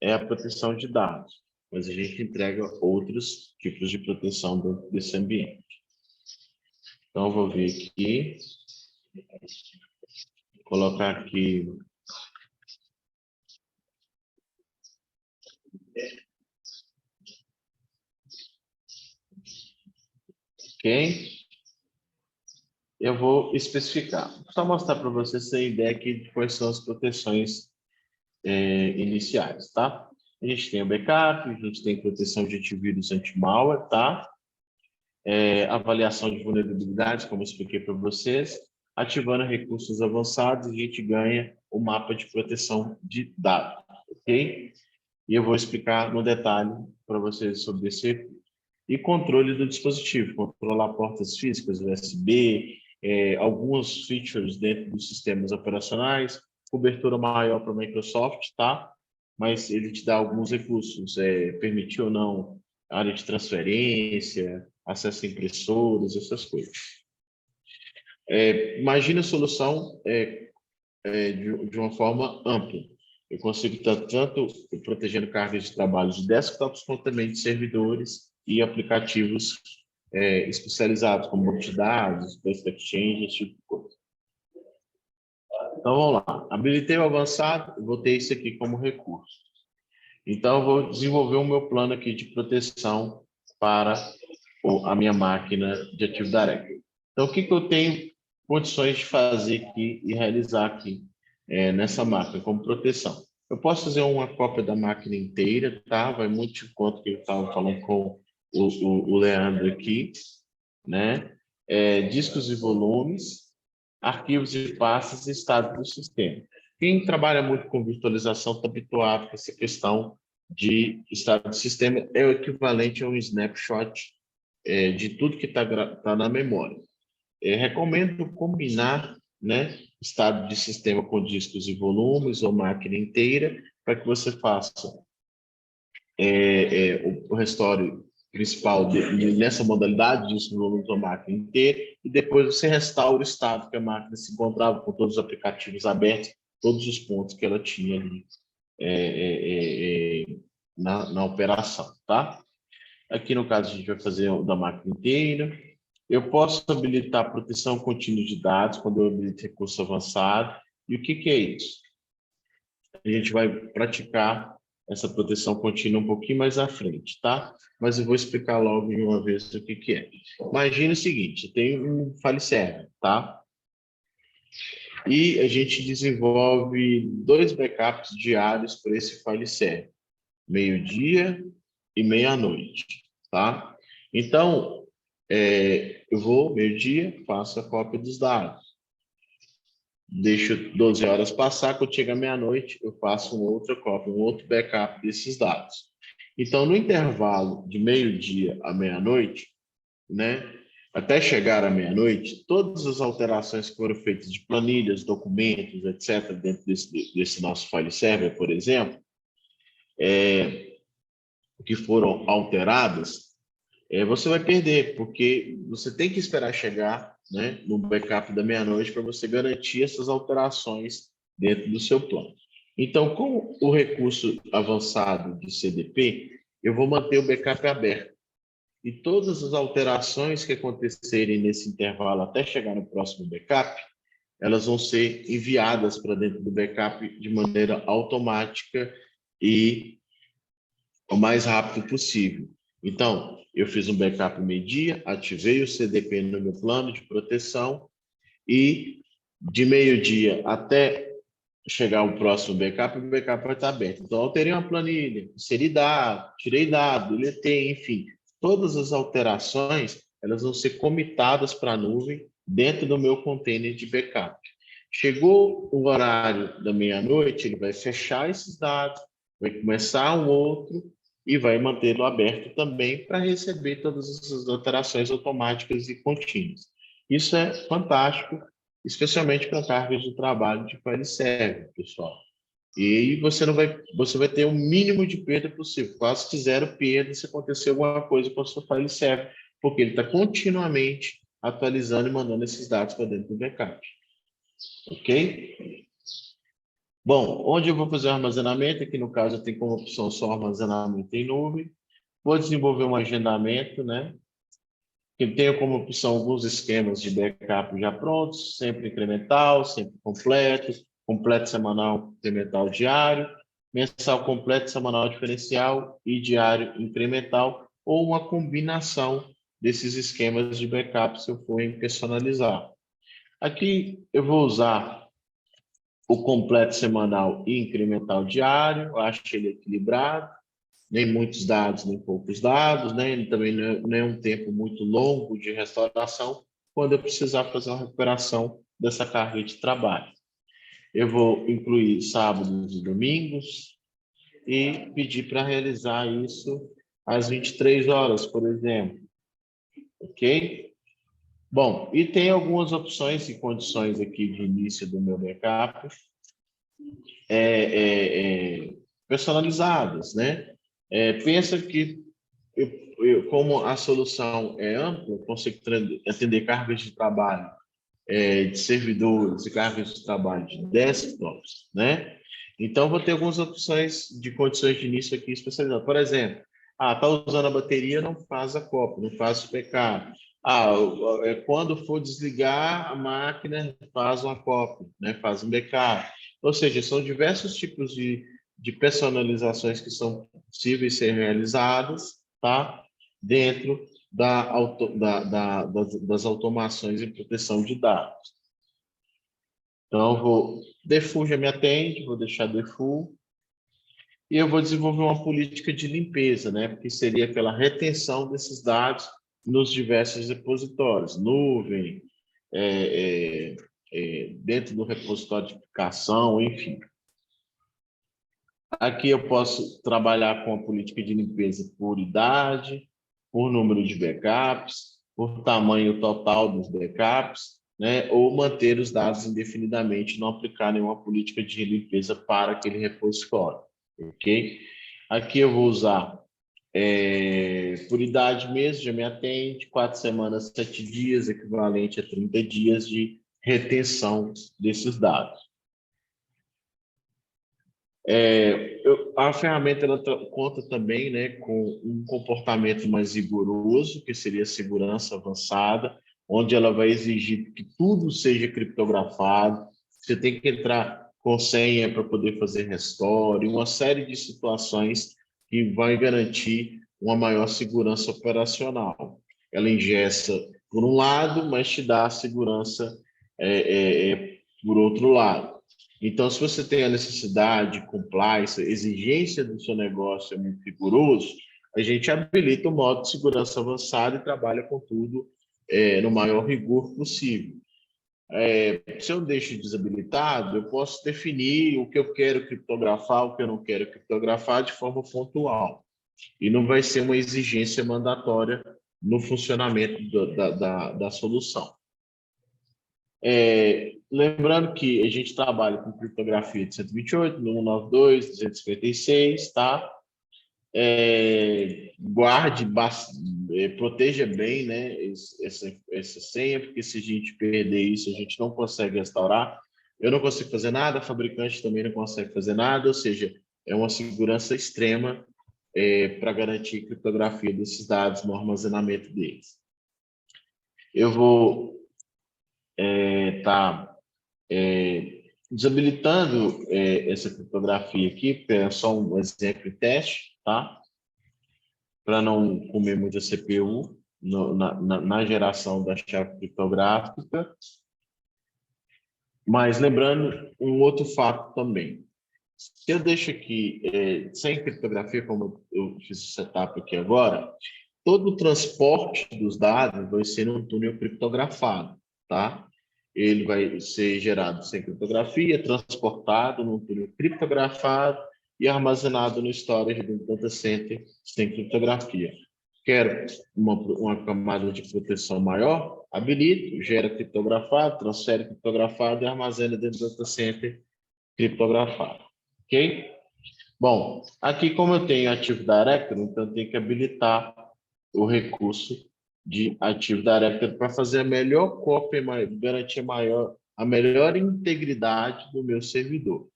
é a proteção de dados, mas a gente entrega outros tipos de proteção dentro desse ambiente. Então, eu vou vir aqui, colocar aqui ok? Eu vou especificar. Só mostrar para vocês terem ideia aqui de quais são as proteções iniciais, tá? A gente tem o backup, a gente tem proteção de antivírus anti-malware, tá? Avaliação de vulnerabilidades, como eu expliquei para vocês. Ativando recursos avançados, a gente ganha o mapa de proteção de dados, ok? E eu vou explicar no detalhe para vocês sobre esse recurso. E controle do dispositivo, controlar portas físicas, USB, alguns features dentro dos sistemas operacionais, cobertura maior para a Microsoft, tá? Mas ele te dá alguns recursos, permitir ou não área de transferência, acesso a impressoras, essas coisas. Imagina a solução de uma forma ampla. Eu consigo estar tanto protegendo cargas de trabalho de desktops, quanto também de servidores e aplicativos especializados, como banco de dados, Data Exchange, esse tipo de coisa. Então, vamos lá. Habilitei o avançado, vou ter isso aqui como recurso. Então, eu vou desenvolver o meu plano aqui de proteção para a minha máquina de Active Directory. Então, o que eu tenho condições de fazer aqui e realizar aqui nessa máquina como proteção? Eu posso fazer uma cópia da máquina inteira, tá? Vai muito de conta que eu estava falando com o Leandro aqui, né? Discos e volumes, arquivos e pastas e estado do sistema. Quem trabalha muito com virtualização está habituado com essa questão de estado do sistema, é o equivalente a um snapshot de tudo que tá na memória. Recomendo combinar, né, estado de sistema com discos e volumes ou máquina inteira, para que você faça o restore principal nessa modalidade, discos e volumes ou máquina inteira, e depois você restaura o estado que a máquina se encontrava com todos os aplicativos abertos, todos os pontos que ela tinha ali na operação, tá? Aqui, no caso, a gente vai fazer o da máquina inteira. Eu posso habilitar proteção contínua de dados quando eu habilito recurso avançado. E o que é isso? A gente vai praticar essa proteção contínua um pouquinho mais à frente, tá? Mas eu vou explicar logo de uma vez o que é. Imagina o seguinte, tem um file server, tá? E a gente desenvolve 2 backups diários para esse file server, meio-dia e meia-noite, tá? Então, Eu vou, meio-dia, faço a cópia dos dados. Deixo 12 horas passar, quando chega meia-noite, eu faço uma outra cópia, um outro backup desses dados. Então, no intervalo de meio-dia à meia-noite, né, até chegar à meia-noite, todas as alterações que foram feitas de planilhas, documentos, etc., dentro desse nosso file server, por exemplo, que foram alteradas, você vai perder, porque você tem que esperar chegar, né, no backup da meia-noite para você garantir essas alterações dentro do seu plano. Então, com o recurso avançado de CDP, eu vou manter o backup aberto. E todas as alterações que acontecerem nesse intervalo até chegar no próximo backup, elas vão ser enviadas para dentro do backup de maneira automática e o mais rápido possível. Então, eu fiz um backup meio-dia, ativei o CDP no meu plano de proteção e de meio-dia até chegar o próximo backup, o backup vai estar aberto. Então, alterei uma planilha, inseri dado, tirei dado, deletei, enfim. Todas as alterações, elas vão ser comitadas para a nuvem dentro do meu container de backup. Chegou o horário da meia-noite, ele vai fechar esses dados, vai começar um outro e vai mantê-lo aberto também para receber todas essas alterações automáticas e contínuas. Isso é fantástico, especialmente para cargas de trabalho de file server, pessoal. E você vai ter o mínimo de perda possível, quase que zero perda se acontecer alguma coisa com o seu file server, porque ele está continuamente atualizando e mandando esses dados para dentro do backup. Ok? Bom, onde eu vou fazer o armazenamento? Aqui no caso eu tenho como opção só armazenamento em nuvem. Vou desenvolver um agendamento, né? Que tenho como opção alguns esquemas de backup já prontos, sempre incremental, sempre completo, completo semanal, incremental diário, mensal completo, semanal diferencial e diário incremental, ou uma combinação desses esquemas de backup se eu for em personalizar. Aqui eu vou usar o completo semanal e incremental diário, eu acho ele equilibrado, nem muitos dados, nem poucos dados, né? Ele também não é um tempo muito longo de restauração quando eu precisar fazer uma recuperação dessa carga de trabalho. Eu vou incluir sábados e domingos e pedir para realizar isso às 23 horas, por exemplo. Ok? Bom, e tem algumas opções e condições aqui de início do meu backup personalizadas, né? Pensa que como a solução é ampla, eu consigo atender cargas de trabalho de servidores e cargas de trabalho de desktops, né? Então, vou ter algumas opções de condições de início aqui especializadas. Por exemplo, tá usando a bateria, não faz a cópia, não faz o backup. Quando for desligar a máquina, faz uma cópia, né? Faz um backup. Ou seja, são diversos tipos de personalizações que são possíveis ser realizadas, tá? Dentro das automações e proteção de dados. Então, eu vou default já me atende, vou deixar default, e eu vou desenvolver uma política de limpeza, né? Porque seria aquela retenção desses dados nos diversos repositórios, nuvem, dentro do repositório de aplicação, enfim. Aqui eu posso trabalhar com a política de limpeza por idade, por número de backups, por tamanho total dos backups, né? Ou manter os dados indefinidamente, não aplicar nenhuma política de limpeza para aquele repositório, ok? Aqui eu vou usar por idade mesmo, já me atende, 4 semanas, 7 dias, equivalente a 30 dias de retenção desses dados. A ferramenta ela conta também, né, com um comportamento mais rigoroso, que seria a segurança avançada, onde ela vai exigir que tudo seja criptografado, você tem que entrar com senha para poder fazer restore, uma série de situações que vai garantir uma maior segurança operacional. Ela ingessa por um lado, mas te dá a segurança por outro lado. Então, se você tem a necessidade, compliance, exigência do seu negócio é muito rigoroso, a gente habilita o modo de segurança avançado e trabalha com tudo no maior rigor possível. Se eu deixo desabilitado, eu posso definir o que eu quero criptografar, o que eu não quero criptografar de forma pontual. E não vai ser uma exigência mandatória no funcionamento da solução. Lembrando que a gente trabalha com criptografia de 128, 192, 256, tá? Guarde, proteja bem, né, essa senha, porque se a gente perder isso, a gente não consegue restaurar. Eu não consigo fazer nada, a fabricante também não consegue fazer nada, ou seja, é uma segurança extrema para garantir a criptografia desses dados no armazenamento deles. Eu vou estar desabilitando essa criptografia aqui, é só um exemplo e teste, tá? Para não comer muita CPU na geração da chave criptográfica. Mas lembrando um outro fato também. Se eu deixo aqui sem criptografia, como eu fiz o setup aqui agora, todo o transporte dos dados vai ser num túnel criptografado, tá? Ele vai ser gerado sem criptografia, transportado num túnel criptografado e armazenado no storage do data center sem criptografia. Quero uma camada de proteção maior? Habilito, gera criptografado, transfere criptografado e armazena dentro do data center criptografado. Ok? Bom, aqui como eu tenho Active Directory, então eu tenho que habilitar o recurso de Active Directory para fazer a melhor cópia, garantir a melhor integridade do meu servidor.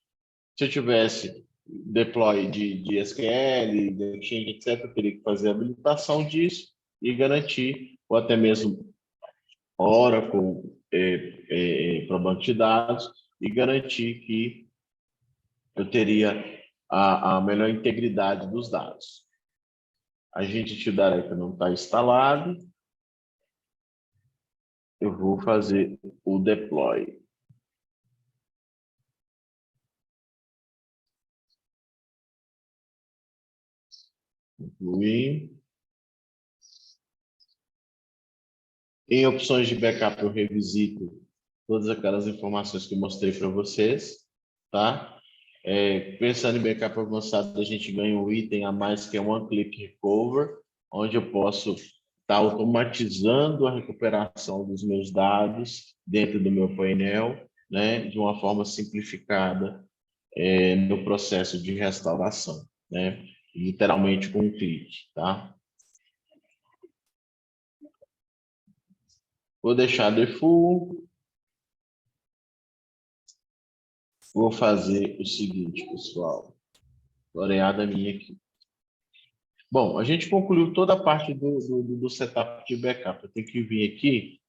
Se eu tivesse deploy de SQL, de Exchange, etc., eu teria que fazer a habilitação disso e garantir, ou até mesmo Oracle para banco de dados, e garantir que eu teria a melhor integridade dos dados. A gente Directory não está instalado. Eu vou fazer o deploy. Incluir. Em opções de backup, eu revisito todas aquelas informações que eu mostrei para vocês, tá? Pensando em backup avançado, a gente ganha um item a mais que é One Click Recover, onde eu posso estar automatizando a recuperação dos meus dados dentro do meu painel, né, de uma forma simplificada no processo de restauração, né, literalmente com um clique, tá? Vou deixar default. Vou fazer o seguinte, pessoal. Floreada minha aqui. Bom, a gente concluiu toda a parte do setup de backup. Eu tenho que vir aqui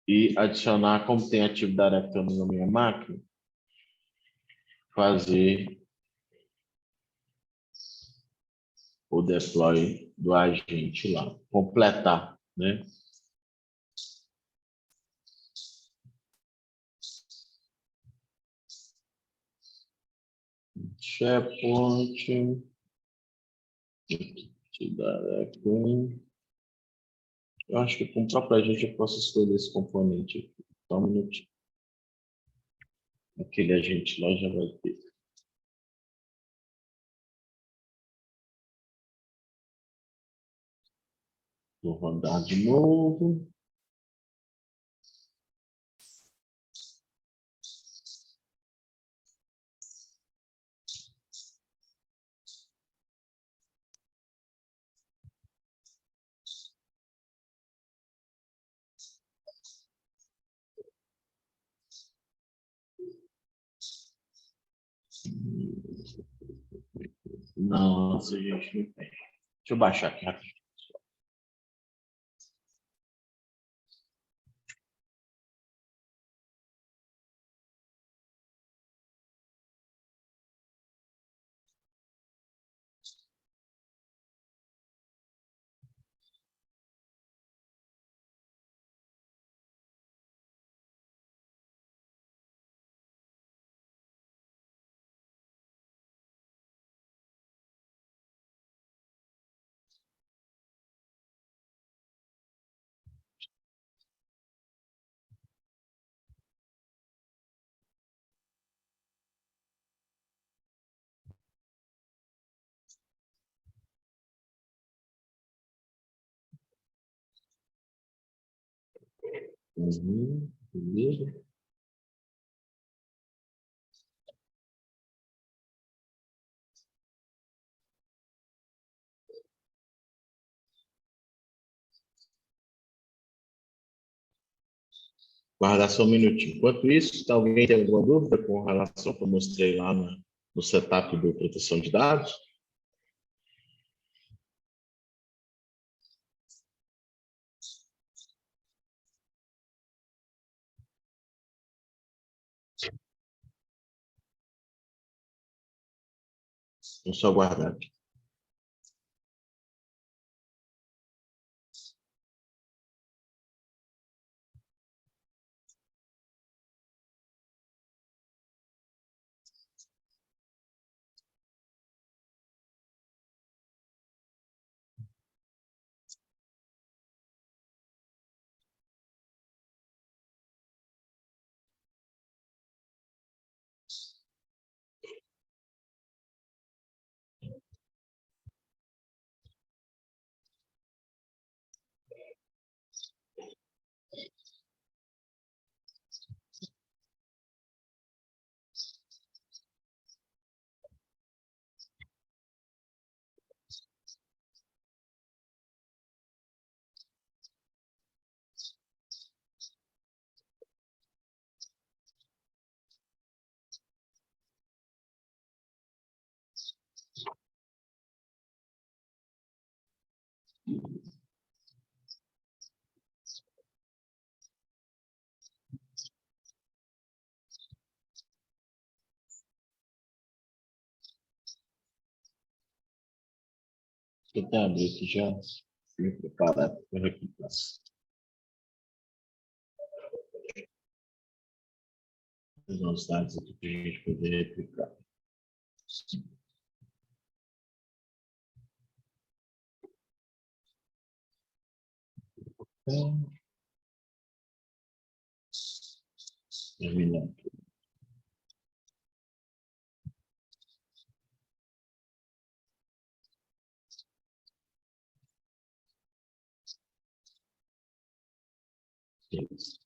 e adicionar, como tem Active Directory na minha máquina, fazer o deploy do agente lá. Completar, né? SharePoint. Directory. Eu acho que com o próprio agente eu posso escolher esse componente aqui. Só um minutinho. Aquele agente lá já vai ter. Vou rodar de novo. Não, essa gente não tem. Deixa eu baixar aqui rapidinho. Beleza. Guardar só um minutinho. Enquanto isso, tá, alguém tem alguma dúvida com relação ao que eu mostrei lá no setup do proteção de dados? Vamos só guardar aqui. Eu até abri aqui já. Me preparar para a replicação. Os dados aqui para a gente poder replicar. Terminando. Isso.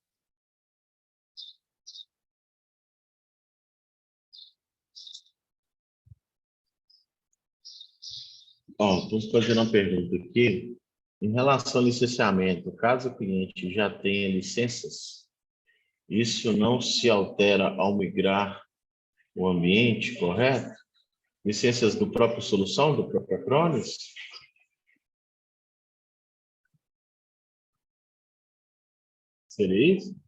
Estou fazendo uma pergunta aqui. Em relação ao licenciamento, caso o cliente já tenha licenças, isso não se altera ao migrar o ambiente, correto? Licenças do próprio solução, do próprio Acronis? Seria isso?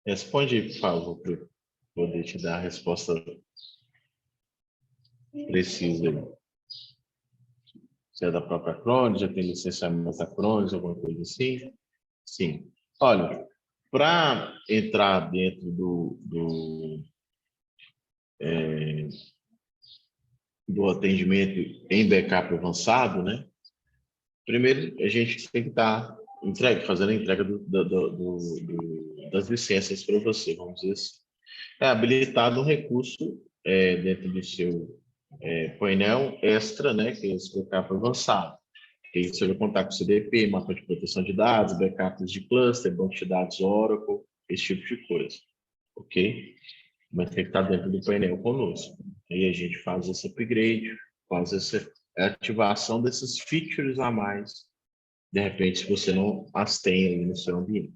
Responde aí, por favor, para eu poder te dar a resposta precisa aí. Se é da própria Acronis, já tem licenciamento da Acronis, alguma coisa assim? Sim. Olha, para entrar dentro do atendimento em backup avançado, né? Primeiro, a gente tem que estar fazendo a entrega das licenças para você, vamos dizer assim. É habilitado um recurso dentro do seu painel extra, né, que é esse backup avançado. Que você vai contar com CDP, mapa de proteção de dados, backups de cluster, banco de dados Oracle, esse tipo de coisa, ok? Mas tem que estar dentro do painel conosco. Aí a gente faz esse upgrade, faz essa ativação desses features a mais, de repente, se você não as tem aí no seu ambiente.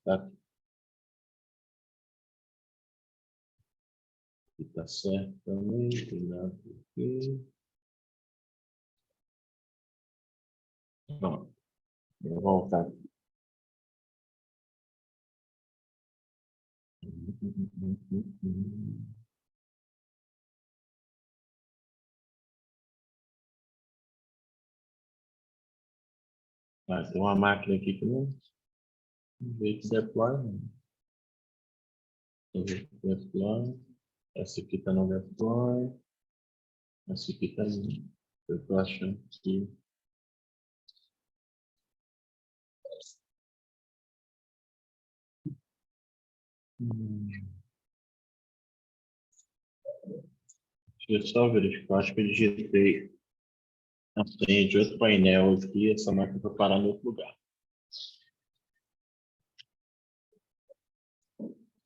Tá, aqui tá certo também, tem nada aqui. Não, vou voltar aqui. Tem uma máquina aqui que não veio que deploy, não. Deploy. Essa aqui está no deploy. Essa aqui está ali. Eu estou achando que... Deixa eu só verificar. Acho que eu digitei a senha de outro painel aqui. Essa máquina vai parar no outro lugar.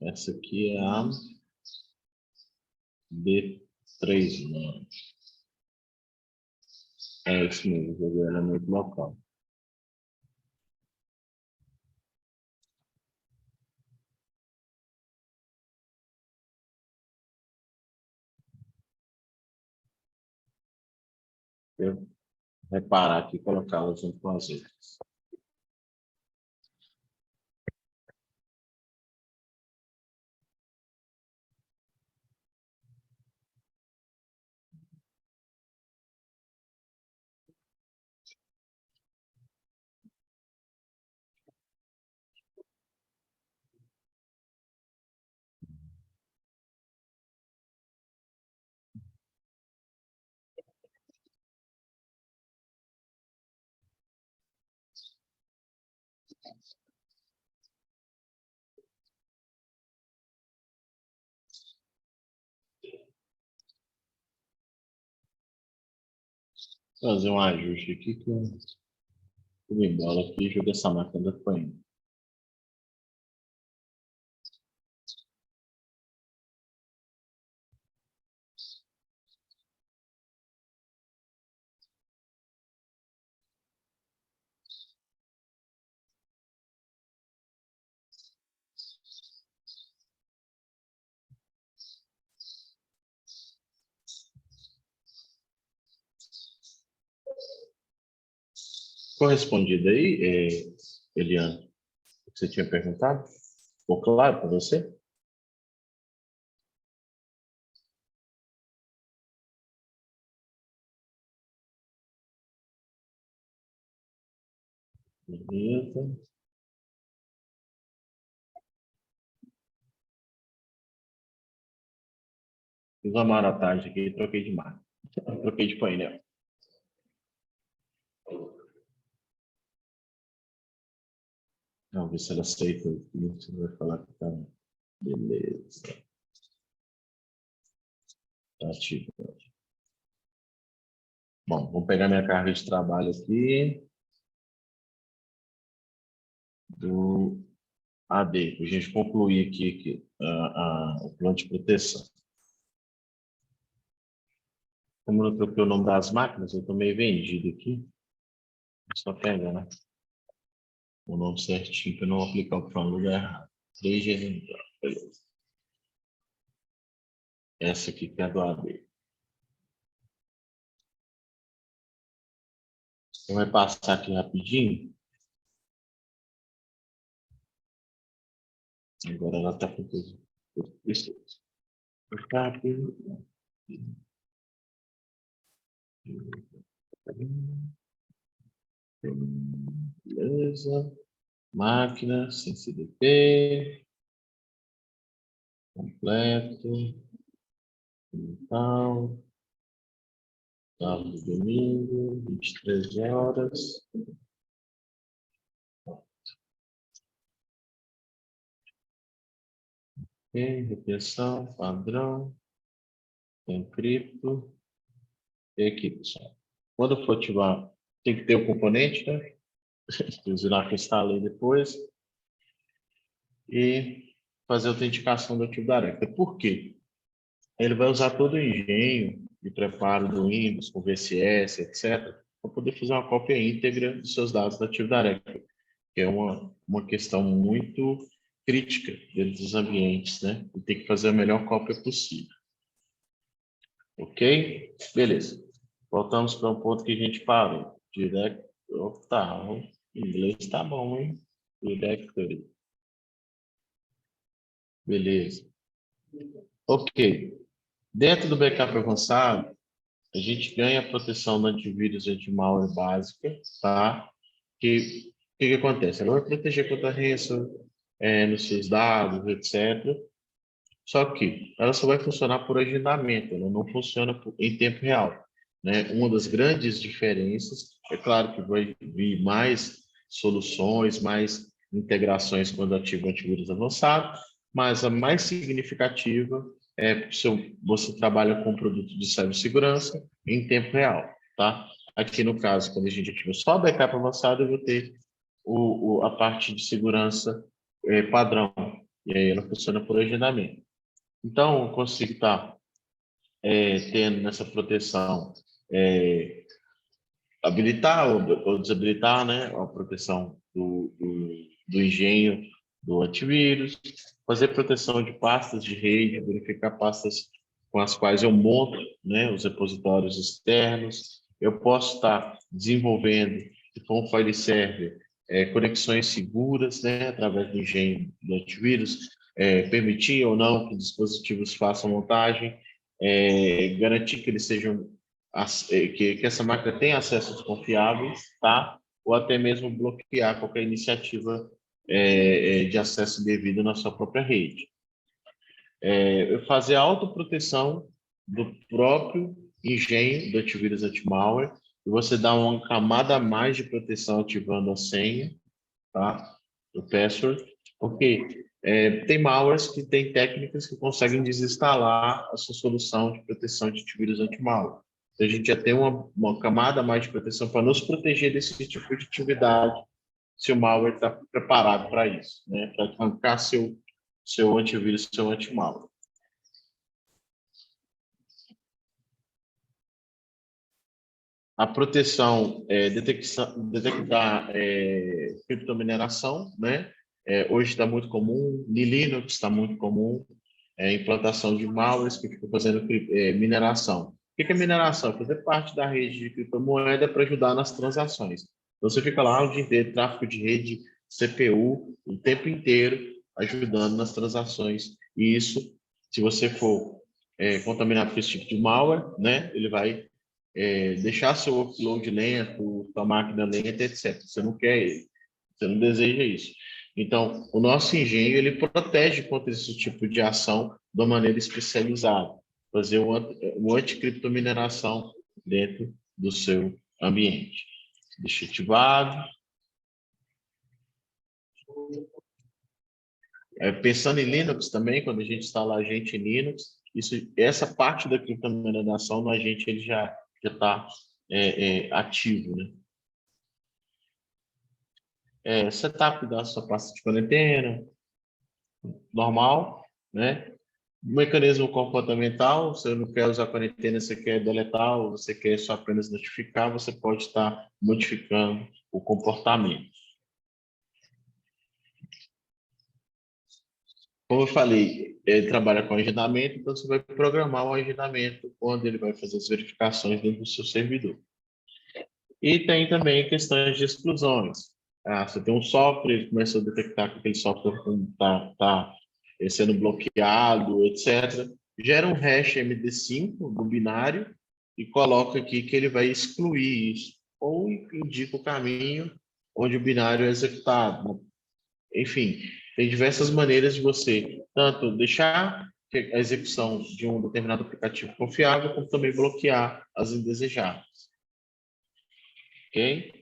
Essa aqui é a D3, né? É isso mesmo, vou ver ela no outro local. Eu reparar aqui e colocá-las junto com as outras. Vou fazer um ajuste aqui que eu fui embora aqui e joguei essa máquina da frente. Correspondido aí, Eliane, o que você tinha perguntado? Ficou claro para você? Beleza. Fiz uma maratagem aqui e troquei de máquina. Troquei de painel. Vamos ver se ela aceita aqui. Você vai falar que tá. Beleza. Tá ativo. Bom, vou pegar minha carga de trabalho aqui do AD, para a gente concluir aqui o plano de proteção. Como eu não troquei o nome das máquinas, eu estou meio vendido aqui. Só pegar, né? O nome certinho para não aplicar o plano no lugar errado. 3G, beleza. Essa aqui que é a do AD. Então, vai passar aqui rapidinho. Agora ela está com tudo. Isso. Beleza. Máquina, sem CDP. Completo. Então, sábado e domingo, 23 horas. Ok, retenção, padrão, tem cripto e aqui, pessoal. Quando for ativar, tem que ter o componente, né? Usar que eu instalei depois. E fazer a autenticação do Active Directory. Por quê? Ele vai usar todo o engenho de preparo do Windows, com VCS, etc., para poder fazer uma cópia íntegra dos seus dados do Active Directory, que é uma questão muito crítica dentro dos ambientes, né? E tem que fazer a melhor cópia possível. Ok? Beleza. Voltamos para um ponto que a gente parou. Direct... Tá, o inglês está bom, hein? Directory. Beleza. Ok. Dentro do backup avançado, a gente ganha a proteção do antivírus e anti-malware básica, tá? Que acontece? Ela vai proteger contra rançom, nos seus dados, etc. Só que ela só vai funcionar por agendamento, ela não funciona em tempo real. né? Uma das grandes diferenças, é claro que vai vir mais soluções, mais integrações quando ativa o antivírus avançado, mas a mais significativa é se você trabalha com um produto de cibersegurança em tempo real, tá? Aqui no caso, quando a gente ativa só backup avançado, eu vou ter a parte de segurança padrão, e aí ela funciona por agendamento. Então, eu consigo estar tendo nessa proteção, habilitar ou desabilitar, né, a proteção do engenho do antivírus, fazer proteção de pastas de rede, verificar pastas com as quais eu monto, né, os repositórios externos. Eu posso estar desenvolvendo, se for um file server, conexões seguras, né, através do engenho do antivírus, permitir ou não que dispositivos façam montagem, garantir que eles sejam que essa máquina tenha acessos confiáveis, tá? Ou até mesmo bloquear qualquer iniciativa de acesso indevido na sua própria rede. Fazer a autoproteção do próprio engenho do antivírus anti-malware, e você dá uma camada a mais de proteção ativando a senha, tá? O password, porque tem malwares que têm técnicas que conseguem desinstalar a sua solução de proteção de antivírus anti-malware. Então, a gente já tem uma camada a mais de proteção para nos proteger desse tipo de atividade, se o malware está preparado para isso, né? Para arrancar seu antivírus, seu anti-malware. A proteção, detectar criptomineração, né? Hoje está muito comum, no Linux está muito comum, implantação de malwares que ficam fazendo mineração. O que é mineração? Fazer parte da rede de criptomoeda para ajudar nas transações. Então, você fica lá o dia inteiro, tráfego de rede, CPU, o tempo inteiro, ajudando nas transações. E isso, se você for contaminado por esse tipo de malware, né, ele vai deixar seu upload lento, sua máquina lenta, etc. Você não quer ele, você não deseja isso. Então, o nosso engenho, ele protege contra esse tipo de ação de uma maneira especializada, fazer o anticriptomineração dentro do seu ambiente. Deixa ativado. Pensando em Linux também, quando a gente instala agente em Linux, essa parte da criptomineração no agente ele já está ativo, né? Setup da sua pasta de quarentena, normal, né? Mecanismo comportamental, você não quer usar quarentena, você quer deletar, ou você quer só apenas notificar, você pode estar modificando o comportamento. Como eu falei, ele trabalha com agendamento, então você vai programar o agendamento quando ele vai fazer as verificações dentro do seu servidor. E tem também questões de exclusões. Você tem um software, ele começou a detectar que aquele software está sendo bloqueado, etc. Gera um hash MD5 do binário e coloca aqui que ele vai excluir isso. Ou indica o caminho onde o binário é executado. Enfim, tem diversas maneiras de você tanto deixar a execução de um determinado aplicativo confiável, como também bloquear as indesejáveis. Ok?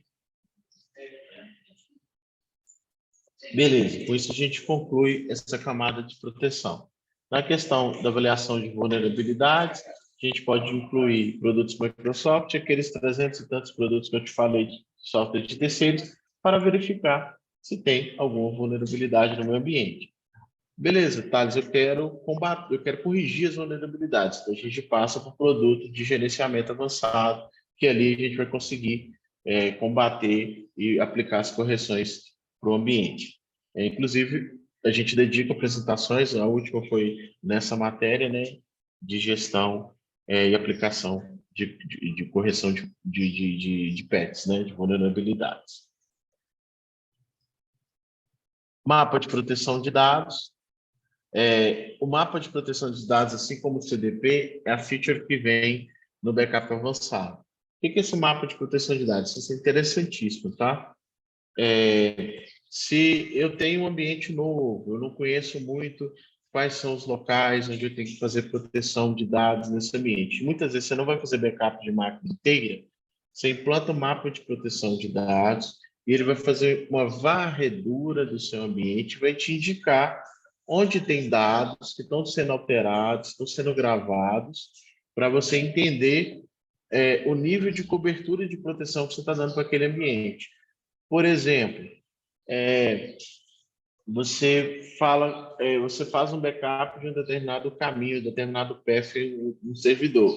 Beleza, com isso a gente conclui essa camada de proteção. Na questão da avaliação de vulnerabilidades, a gente pode incluir produtos Microsoft, aqueles 300 e tantos produtos que eu te falei de software de terceiros, para verificar se tem alguma vulnerabilidade no meu ambiente. Beleza, Thales, eu quero combater, eu quero corrigir as vulnerabilidades. Então, a gente passa para o produto de gerenciamento avançado, que ali a gente vai conseguir combater e aplicar as correções para o ambiente. Inclusive, a gente dedica apresentações, a última foi nessa matéria, né, de gestão e aplicação de correção de PETs, né, de vulnerabilidades. Mapa de proteção de dados. O mapa de proteção de dados, assim como o CDP, é a feature que vem no backup avançado. O que é esse mapa de proteção de dados? Isso é interessantíssimo, tá? Se eu tenho um ambiente novo, eu não conheço muito quais são os locais onde eu tenho que fazer proteção de dados nesse ambiente. Muitas vezes você não vai fazer backup de máquina inteira, você implanta um mapa de proteção de dados e ele vai fazer uma varredura do seu ambiente, vai te indicar onde tem dados que estão sendo alterados, estão sendo gravados, para você entender o nível de cobertura e de proteção que você está dando para aquele ambiente. Por exemplo, você faz um backup de um determinado caminho, um determinado path no servidor.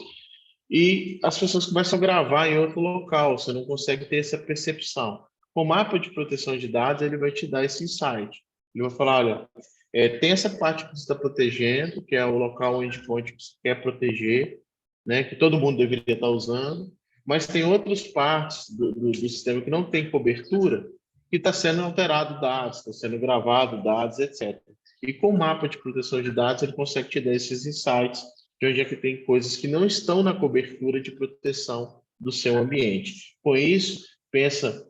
E as pessoas começam a gravar em outro local, você não consegue ter essa percepção. Com o mapa de proteção de dados, ele vai te dar esse insight. Ele vai falar, olha, tem essa parte que você está protegendo, que é o local endpoint que você quer proteger, né, que todo mundo deveria estar usando, mas tem outras partes do sistema que não tem cobertura, que está sendo alterado dados, está sendo gravado dados, etc. E com o mapa de proteção de dados, ele consegue te dar esses insights de onde é que tem coisas que não estão na cobertura de proteção do seu ambiente. Com isso, pensa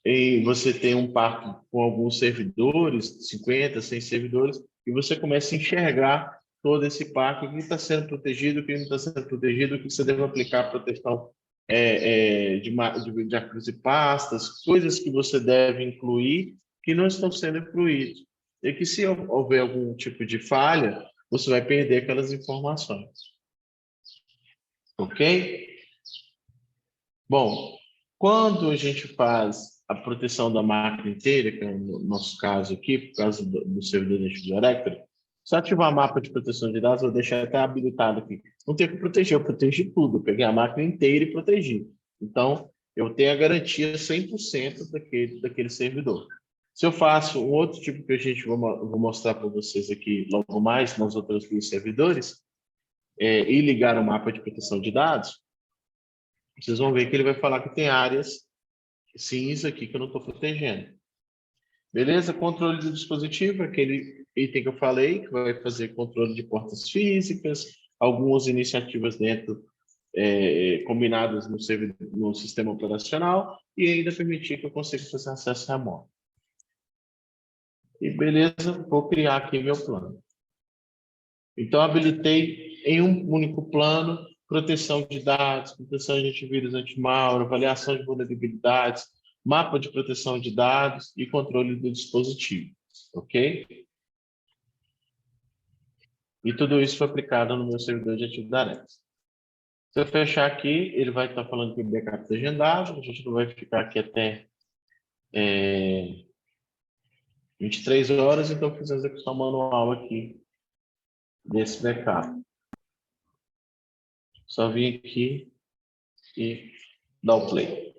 em você ter um parque com alguns servidores, 50, 100 servidores, e você começa a enxergar todo esse parque, o que está sendo protegido, o que não está sendo protegido, o que você deve aplicar proteção de arquivos e pastas, coisas que você deve incluir que não estão sendo incluídos. E que se houver algum tipo de falha, você vai perder aquelas informações. Ok? Bom, quando a gente faz a proteção da máquina inteira, que é o nosso caso aqui, por causa do servidor da Active Directory, se ativar mapa de proteção de dados, eu vou deixar até habilitado aqui. Não tem que proteger, eu protegi tudo. Eu peguei a máquina inteira e protegi. Então, eu tenho a garantia 100% daquele servidor. Se eu faço um outro tipo que a gente vou mostrar para vocês aqui logo mais, nos outros 2 servidores, e ligar o mapa de proteção de dados, vocês vão ver que ele vai falar que tem áreas cinza aqui que eu não estou protegendo. Beleza? Controle do dispositivo, aquele item que eu falei, que vai fazer controle de portas físicas, algumas iniciativas dentro, combinadas no sistema operacional, e ainda permitir que eu consiga fazer acesso remoto. E beleza, vou criar aqui meu plano. Então, habilitei em um único plano proteção de dados, proteção de antivírus, anti-malware, avaliação de vulnerabilidades, mapa de proteção de dados e controle do dispositivo. Ok? E tudo isso foi aplicado no meu servidor de Active Directory. Se eu fechar aqui, ele vai estar falando que o backup está agendado, a gente não vai ficar aqui até 23 horas, então eu fiz a execução manual aqui desse backup. Só vim aqui e dar o play.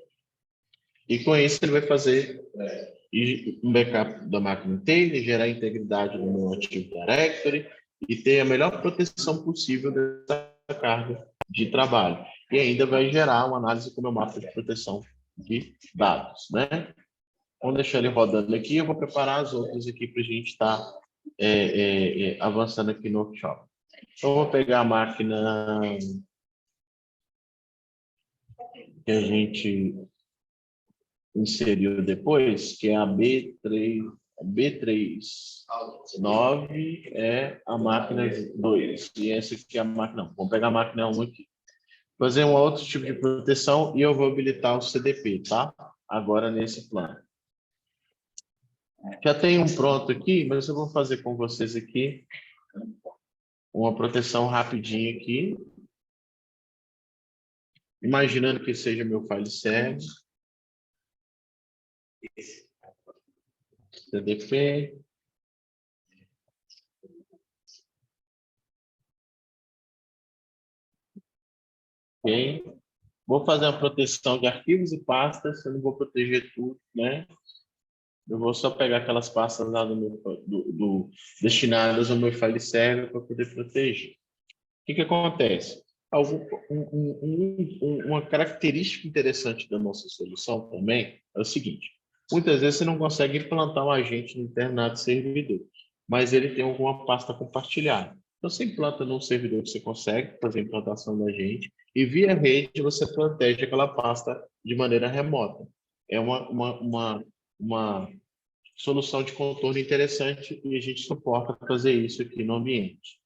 E com isso ele vai fazer um backup da máquina inteira, gerar integridade no meu Active Directory e ter a melhor proteção possível dessa carga de trabalho. E ainda vai gerar uma análise com o meu mapa de proteção de dados, né? Vamos deixar ele rodando aqui, eu vou preparar as outras aqui para a gente estar avançando aqui no workshop. Então, eu vou pegar a máquina que a gente inseriu depois, que é a B39 é a máquina 2. E essa aqui é a máquina 1. Vamos pegar a máquina 1 aqui. Fazer um outro tipo de proteção e eu vou habilitar o CDP, tá? Agora nesse plano. Já tem um pronto aqui, mas eu vou fazer com vocês aqui uma proteção rapidinho aqui. Imaginando que seja meu file server. CDP. Ok. Vou fazer uma proteção de arquivos e pastas, eu não vou proteger tudo, né? Eu vou só pegar aquelas pastas lá destinadas ao meu file server para poder proteger. O que acontece? Uma característica interessante da nossa solução também é o seguinte: muitas vezes você não consegue implantar um agente no determinado servidor, mas ele tem alguma pasta compartilhada. Então, você implanta num servidor que você consegue fazer a implantação da agente e via rede você protege aquela pasta de maneira remota. É uma solução de contorno interessante e a gente suporta fazer isso aqui no ambiente.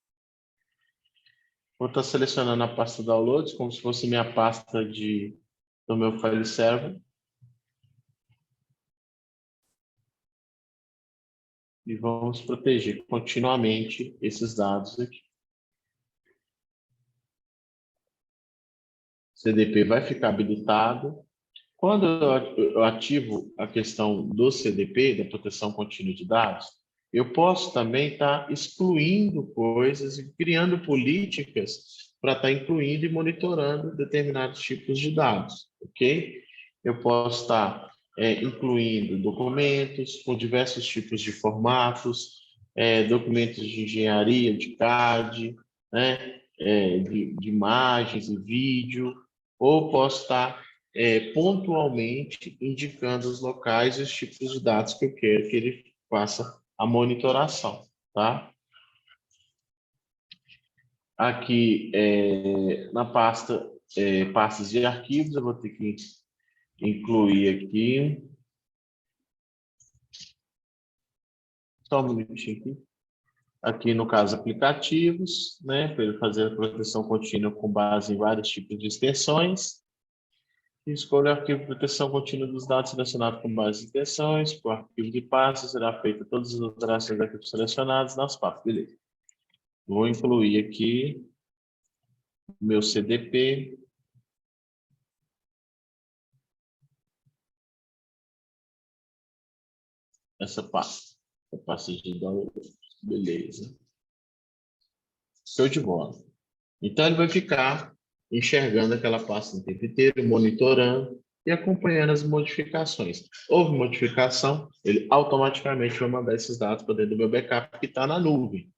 Vou estar selecionando a pasta Downloads, como se fosse minha pasta do meu file server. E vamos proteger continuamente esses dados aqui. O CDP vai ficar habilitado. Quando eu ativo a questão do CDP, da proteção contínua de dados, eu posso também estar excluindo coisas e criando políticas para estar incluindo e monitorando determinados tipos de dados, ok? Eu posso estar incluindo documentos com diversos tipos de formatos, documentos de engenharia, de CAD, né? De imagens e vídeo, ou posso estar pontualmente indicando os locais e os tipos de dados que eu quero que ele faça a monitoração, tá? Aqui, na pasta pastas de arquivos, eu vou ter que incluir aqui. Só um minutinho aqui. Aqui, no caso, aplicativos, né? Para ele fazer a proteção contínua com base em vários tipos de extensões. Escolha o arquivo de proteção contínua dos dados selecionados com base em extensões. Para o arquivo de pastas, será feita todas as alterações dos arquivos selecionados nas pastas. Beleza. Vou incluir aqui meu CDP. Essa pasta. A pasta de download. Beleza. Show de bola. Então, ele vai ficar enxergando aquela pasta o tempo inteiro, monitorando e acompanhando as modificações. Houve modificação, ele automaticamente vai mandar esses dados para dentro do meu backup que está na nuvem.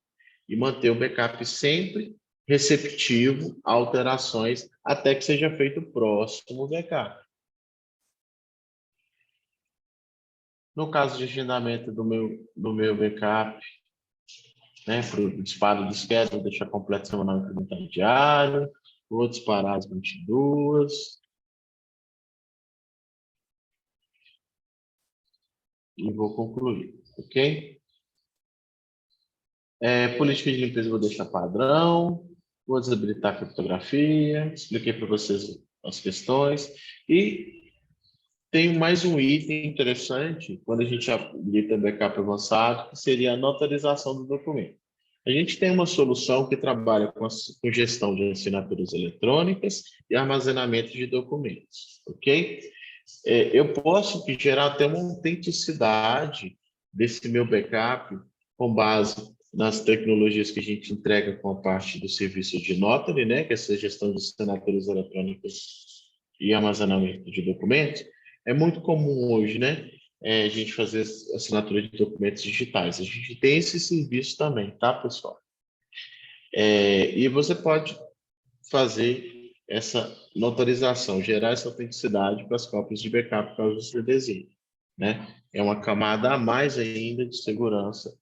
E manter o backup sempre receptivo a alterações até que seja feito o próximo backup. No caso de agendamento do meu backup, né, para o disparo do schedule, vou deixar completo semanal incremental diário, vou disparar as 22 e vou concluir, ok? Política de limpeza eu vou deixar padrão, vou desabilitar a criptografia, expliquei para vocês as questões e tem mais um item interessante quando a gente habilita backup avançado, que seria a notarização do documento. A gente tem uma solução que trabalha com gestão de assinaturas eletrônicas e armazenamento de documentos, ok? Eu posso gerar até uma autenticidade desse meu backup com base nas tecnologias que a gente entrega com a parte do serviço de notary, né, que é essa gestão de assinaturas eletrônicas e armazenamento de documentos. É muito comum hoje, né, a gente fazer assinatura de documentos digitais. A gente tem esse serviço também, tá, pessoal? E você pode fazer essa notarização, gerar essa autenticidade para as cópias de backup caso você deseje, né? É uma camada a mais ainda de segurança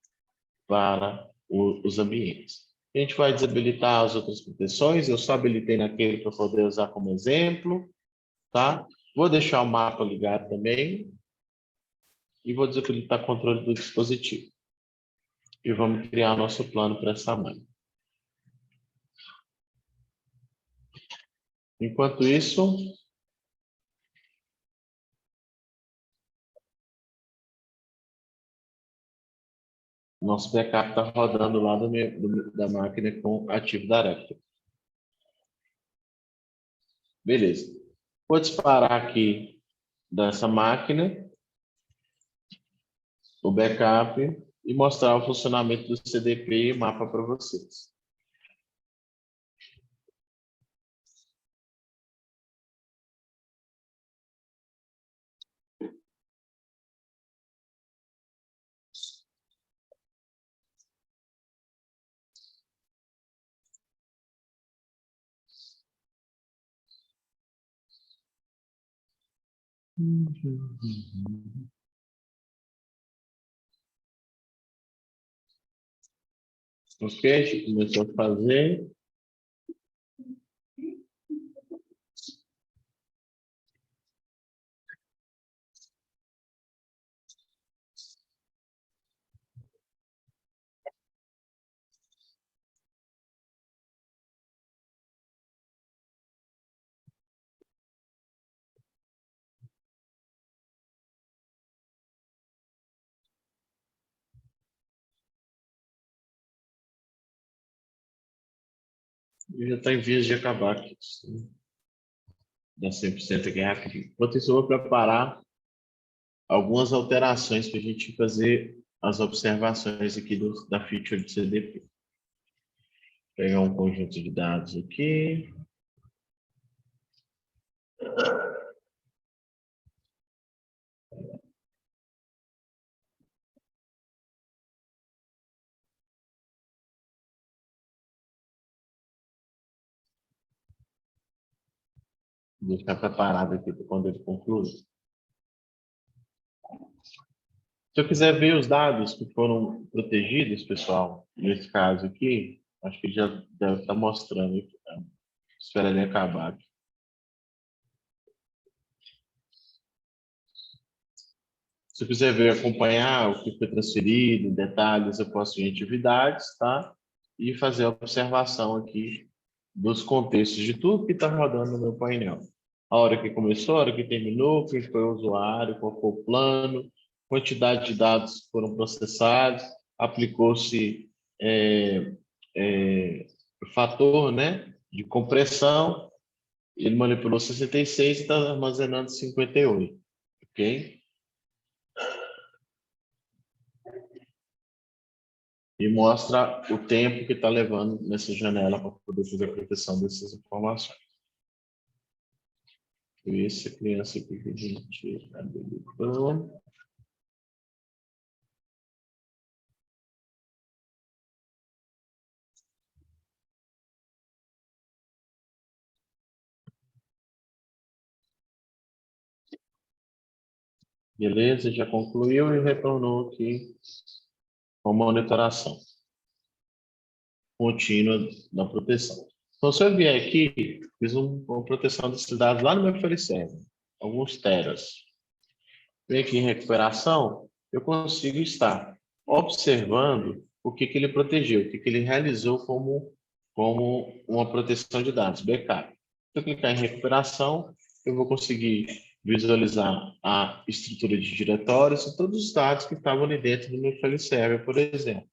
para os ambientes. A gente vai desabilitar as outras proteções, eu só habilitei naquele para poder usar como exemplo, tá? Vou deixar o mapa ligado também e vou desabilitar controle do dispositivo. E vamos criar nosso plano para essa máquina. Enquanto isso, nosso backup está rodando lá da máquina com Active Directory. Beleza. Vou disparar aqui dessa máquina o backup e mostrar o funcionamento do CDP e mapa para vocês. Ok, a gente começou a fazer. Já está em vias de acabar aqui. Dá 100% aqui rapidinho. Enquanto isso, eu vou preparar algumas alterações para a gente fazer as observações aqui da feature do CDP. Vou pegar um conjunto de dados aqui. Vou deixar preparado aqui para quando ele concluir. Se eu quiser ver os dados que foram protegidos, pessoal, nesse caso aqui, acho que já deve estar mostrando aqui. Tá? Espera ele acabar aqui. Se eu quiser ver, acompanhar o que foi transferido, detalhes, eu posso ir em atividades, tá? E fazer a observação aqui dos contextos de tudo que está rodando no meu painel. A hora que começou, a hora que terminou, quem foi o usuário, qual foi o plano, quantidade de dados que foram processados, aplicou-se o fator, né, de compressão, ele manipulou 66 e está armazenando 58, ok? E mostra o tempo que está levando nessa janela para poder fazer a proteção dessas informações. E essa criança aqui que a gente habilitou. Beleza, já concluiu e retornou aqui com monitoração contínua da proteção. Então, se eu vier aqui, fiz uma proteção desses dados lá no meu Felicerve, alguns teras. Vem aqui em recuperação, eu consigo estar observando o que ele protegeu, o que ele realizou como uma proteção de dados, backup. Se eu clicar em recuperação, eu vou conseguir visualizar a estrutura de diretórios e todos os dados que estavam ali dentro do meu file server, por exemplo.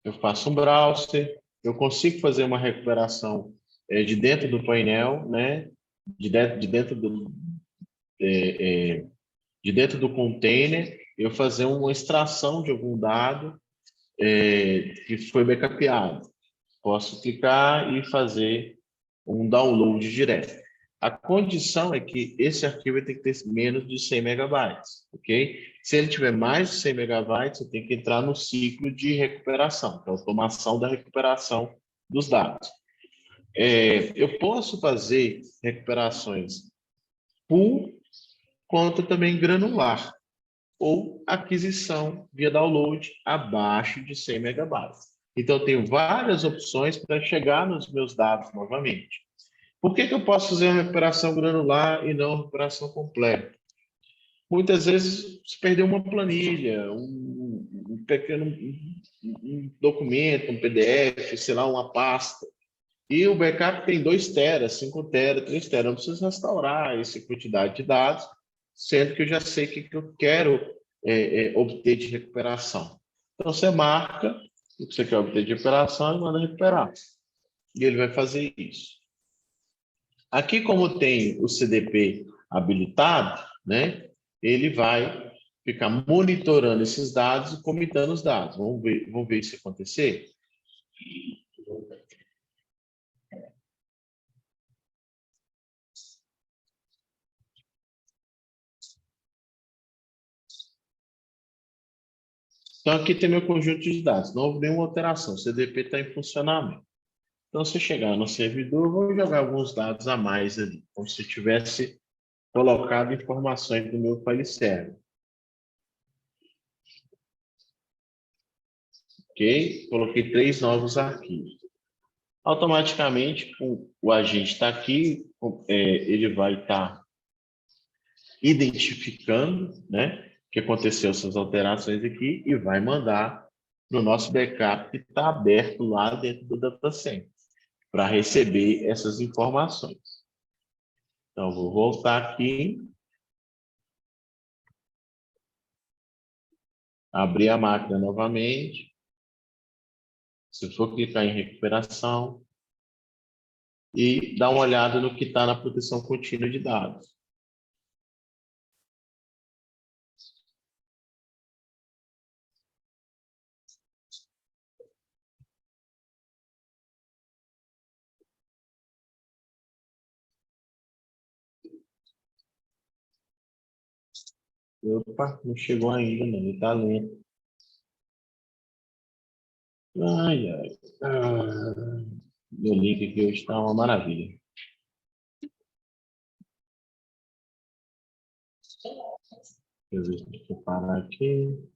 Eu faço um browser, eu consigo fazer uma recuperação de dentro do painel, né? De dentro do container, eu fazer uma extração de algum dado que foi backupeado. Posso clicar e fazer um download direto. A condição é que esse arquivo tem que ter menos de 100 megabytes, ok? Se ele tiver mais de 100 megabytes, eu tenho que entrar no ciclo de recuperação, que é a automação da recuperação dos dados. Eu posso fazer recuperações pool, quanto também granular, ou aquisição via download abaixo de 100 megabytes. Então, eu tenho várias opções para chegar nos meus dados novamente. Por que eu posso fazer uma recuperação granular e não uma recuperação completa? Muitas vezes se perdeu uma planilha, um pequeno um documento, um PDF, sei lá, uma pasta. E o backup tem 2 teras, 5 teras, 3 teras. Eu não preciso restaurar essa quantidade de dados, sendo que eu já sei o que eu quero obter de recuperação. Então, você marca o que você quer obter de recuperação e manda recuperar. E ele vai fazer isso. Aqui, como tem o CDP habilitado, né, ele vai ficar monitorando esses dados e comitando os dados. Vamos ver isso acontecer? Então, aqui tem meu conjunto de dados. Não houve nenhuma alteração. O CDP está em funcionamento. Então, se eu chegar no servidor, eu vou jogar alguns dados a mais ali, como se eu tivesse colocado informações do meu file server. Ok? Coloquei 3 novos arquivos. Automaticamente, o agente está aqui, ele vai estar identificando, né, que aconteceu essas alterações aqui e vai mandar para o nosso backup que está aberto lá dentro do data center para receber essas informações. Então, vou voltar aqui, abrir a máquina novamente. Se for clicar em recuperação, e dar uma olhada no que está na proteção contínua de dados. Opa, não chegou ainda, não. Ele está lento. Ai, ai. Meu link aqui hoje está uma maravilha. Deixa eu parar aqui.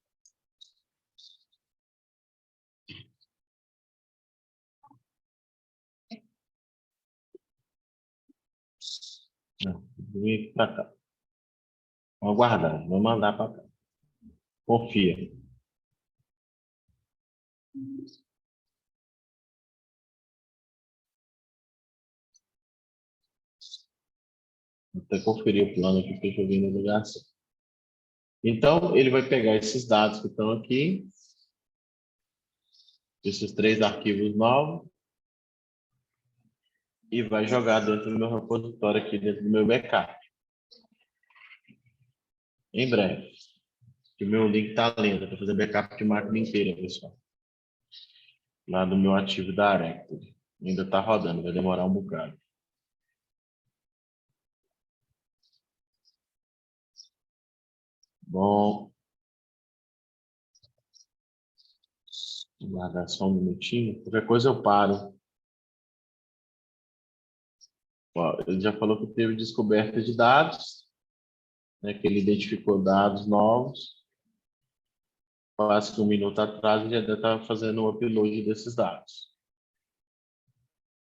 Não, vem para cá. Vou aguardar, vou mandar para cá. Confia. Vou até conferir o plano aqui que eu joguei no lugar certo. Então, ele vai pegar esses dados que estão aqui, esses 3 arquivos novos, e vai jogar dentro do meu repositório aqui, dentro do meu backup. Em breve. Que o meu link está lento para fazer backup de máquina inteira, pessoal. Lá do meu ativo da Arector. Ainda está rodando, vai demorar um bocado. Bom, vou guardar só um minutinho. Qualquer coisa eu paro. Ó, ele já falou que teve descoberta de dados, né, que ele identificou dados novos. Quase que um minuto atrás ele já estava fazendo o upload desses dados.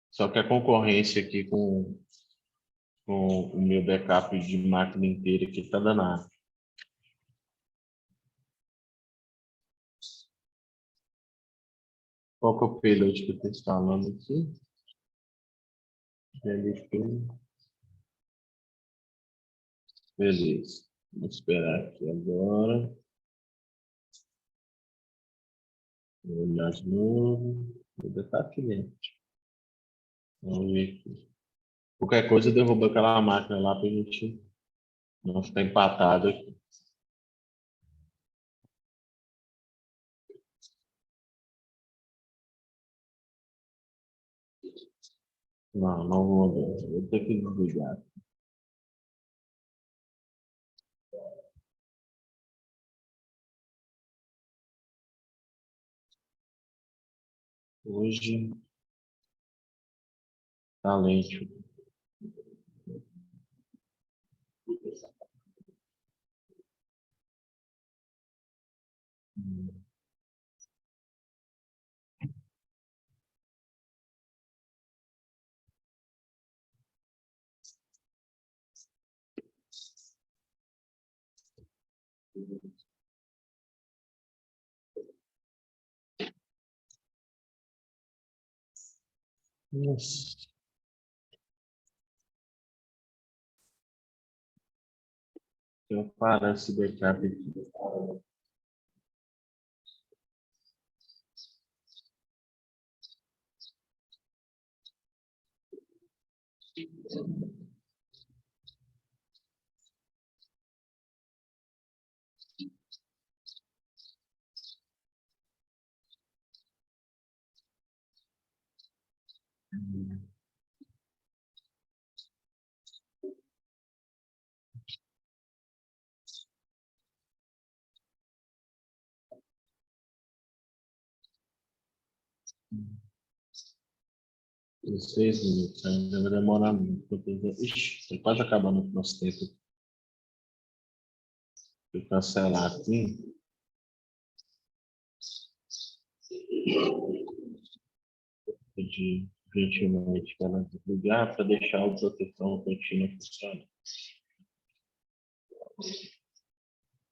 Só que a concorrência aqui com o meu backup de máquina inteira aqui está danado. Qual que é o payload que eu estou instalando aqui? GLP. Beleza. Vamos esperar aqui agora. Vou olhar de novo. Ainda está aqui dentro. Vamos ver aqui. Qualquer coisa derruba aquela máquina lá para a gente não ficar empatado aqui. Não, não vou ver. Vou ter que desligar. Hoje tá lento. Nossa. Se eu parar esse backup aqui. Em 6 minutos, ainda vai demorar muito. Ixi, tá quase acabando o nosso tempo. Vou cancelar aqui. Pedir gentilmente para ela desligar para deixar a proteção contínua funcionando.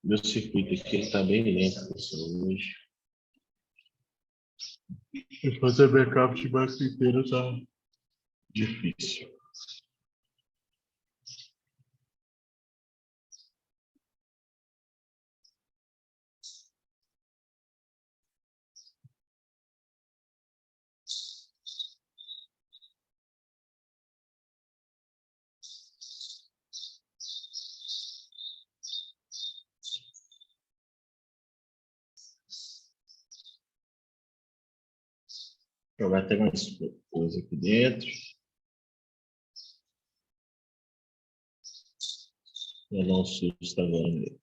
Meu circuito aqui está bem lento, pessoal, hoje. Fazer backup de máquina inteira tá difícil. Vai ter mais coisa aqui dentro. Eu não susto agora mesmo.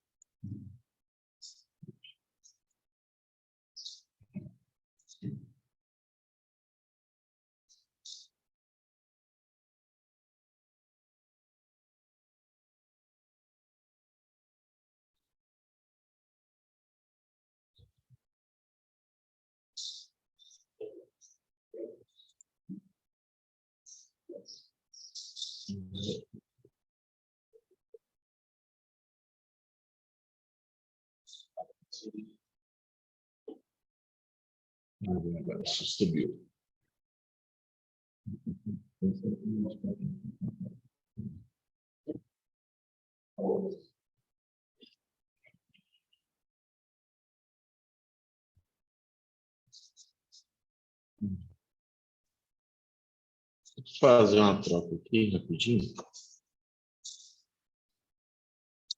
Agora subiu. Deixa eu fazer uma troca aqui rapidinho.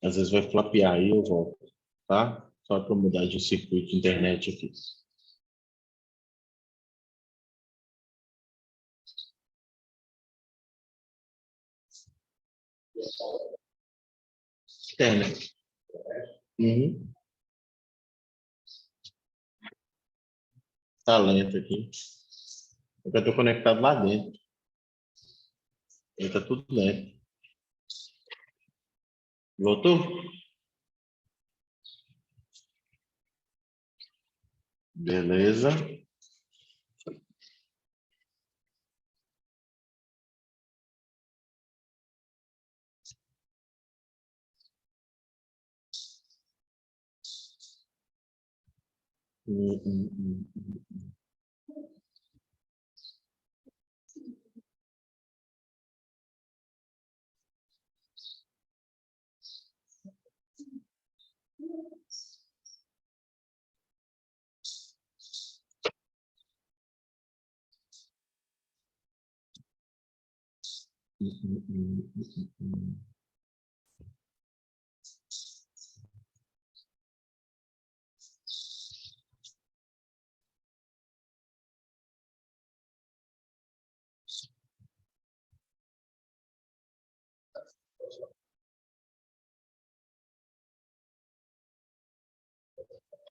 Às vezes vai flapear aí, eu volto, tá? Só para mudar de circuito de internet aqui. Internet. Uhum. Tá lento aqui. Eu estou conectado lá dentro. Ele tá tudo lento. Voltou? Beleza. Hum, hum, hum.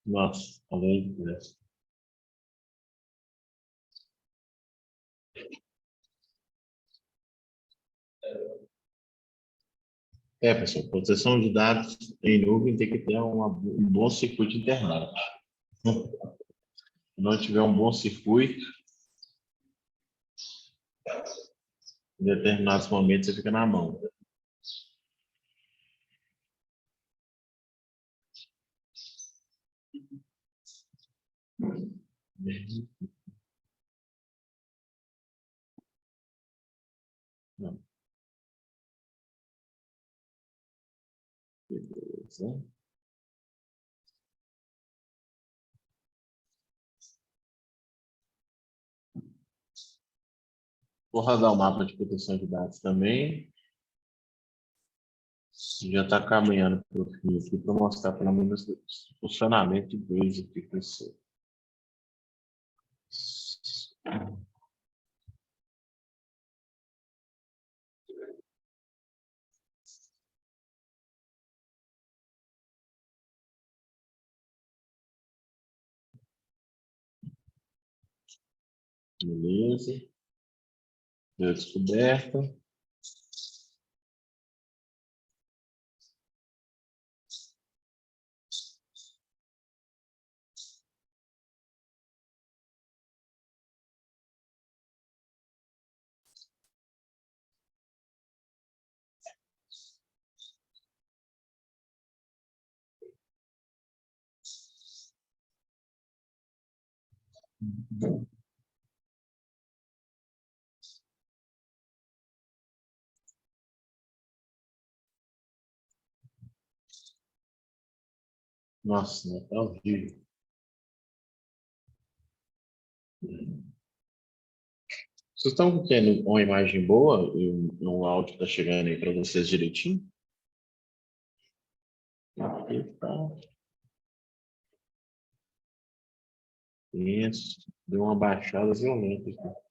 Nossa, além disso. Pessoal, proteção de dados em nuvem tem que ter um bom circuito de internet. Se não tiver um bom circuito, em determinados momentos você fica na mão. Não. Beleza. Vou rodar o mapa de proteção de dados também. Já está caminhando para o fim aqui para mostrar pelo menos o funcionamento de dois aqui para você. Beleza. Deu descoberta. Nossa, né? Tá horrível. Vocês estão tendo uma imagem boa e o áudio está chegando aí para vocês direitinho? Aqui tá. Isso. Deu uma baixada violenta aqui.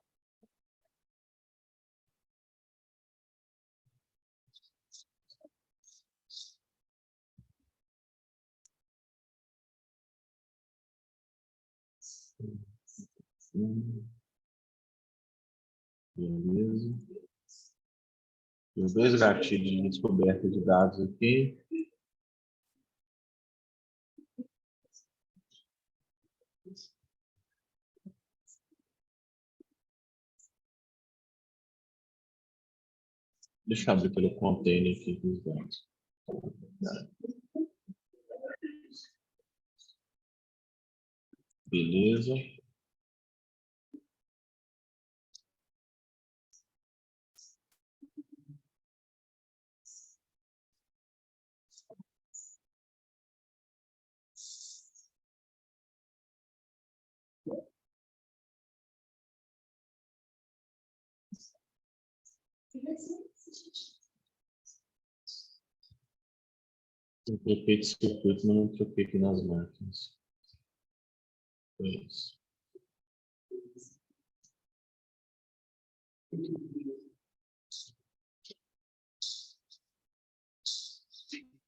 Beleza. Tem dois gatilhos de descoberta de dados aqui. Deixa eu abrir pelo container aqui dos dados. Beleza. Eu troquei de circuito, mas não troquei aqui nas máquinas. Foi isso.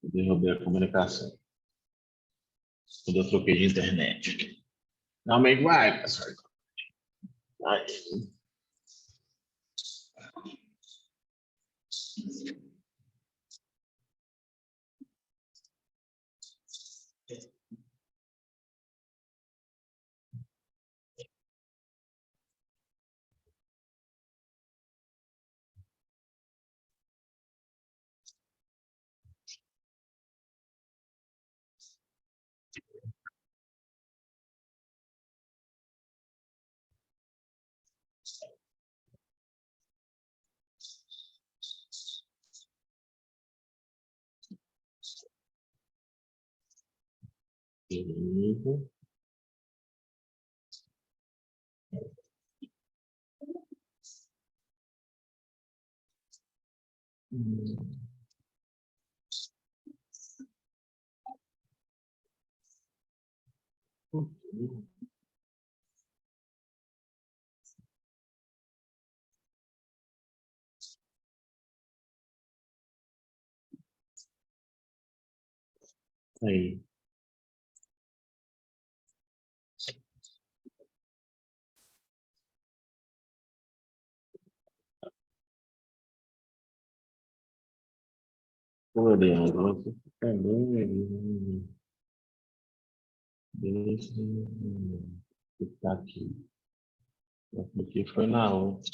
Eu derrubei a comunicação. Quando eu troquei de internet. Não, mas vai, pessoal. Vai. Beleza. Aí. Pô, Leandro, você também. Deixa eu ficar aqui. Porque foi na outra.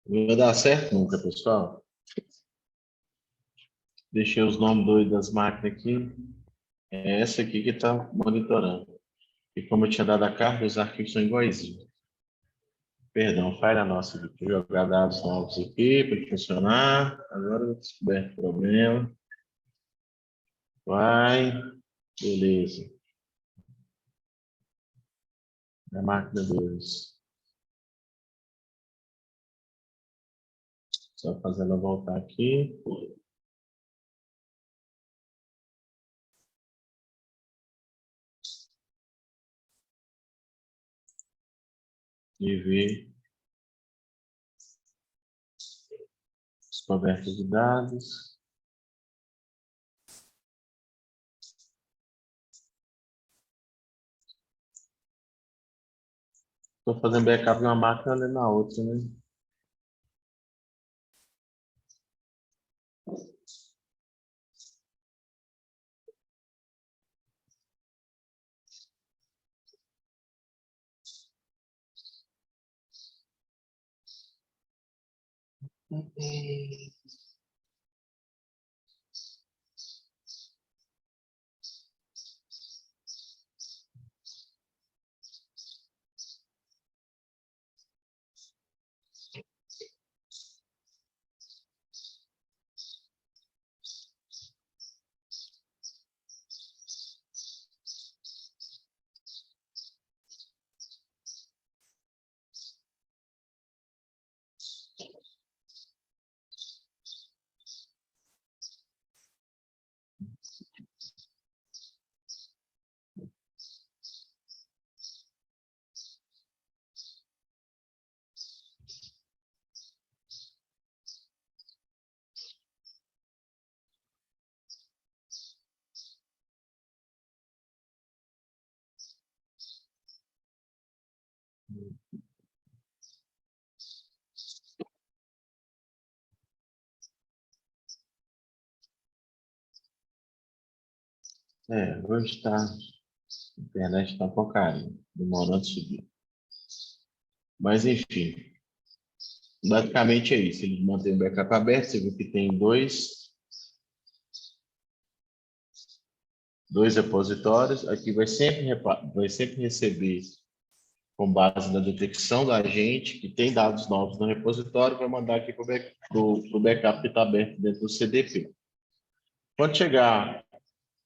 Não vai dar certo nunca, pessoal. Deixei os nomes das máquinas aqui. É essa aqui que está monitorando. E como eu tinha dado a carga, os arquivos são iguaizinhos. Perdão, falha nossa aqui. Vou jogar dados novos aqui para funcionar. Agora eu descoberto o problema. Vai. Beleza. A máquina 2. Só fazendo ela voltar aqui. E ver descoberta de dados. Estou fazendo backup de uma máquina ali na outra, né? Hoje está, a internet está um porcaria, demorando a subir. Mas, enfim, basicamente é isso. Ele mantém o backup aberto, você viu que tem dois repositórios. Aqui vai sempre receber, com base na detecção da agente, que tem dados novos no repositório, vai mandar aqui para o backup que está aberto dentro do CDP. Quando chegar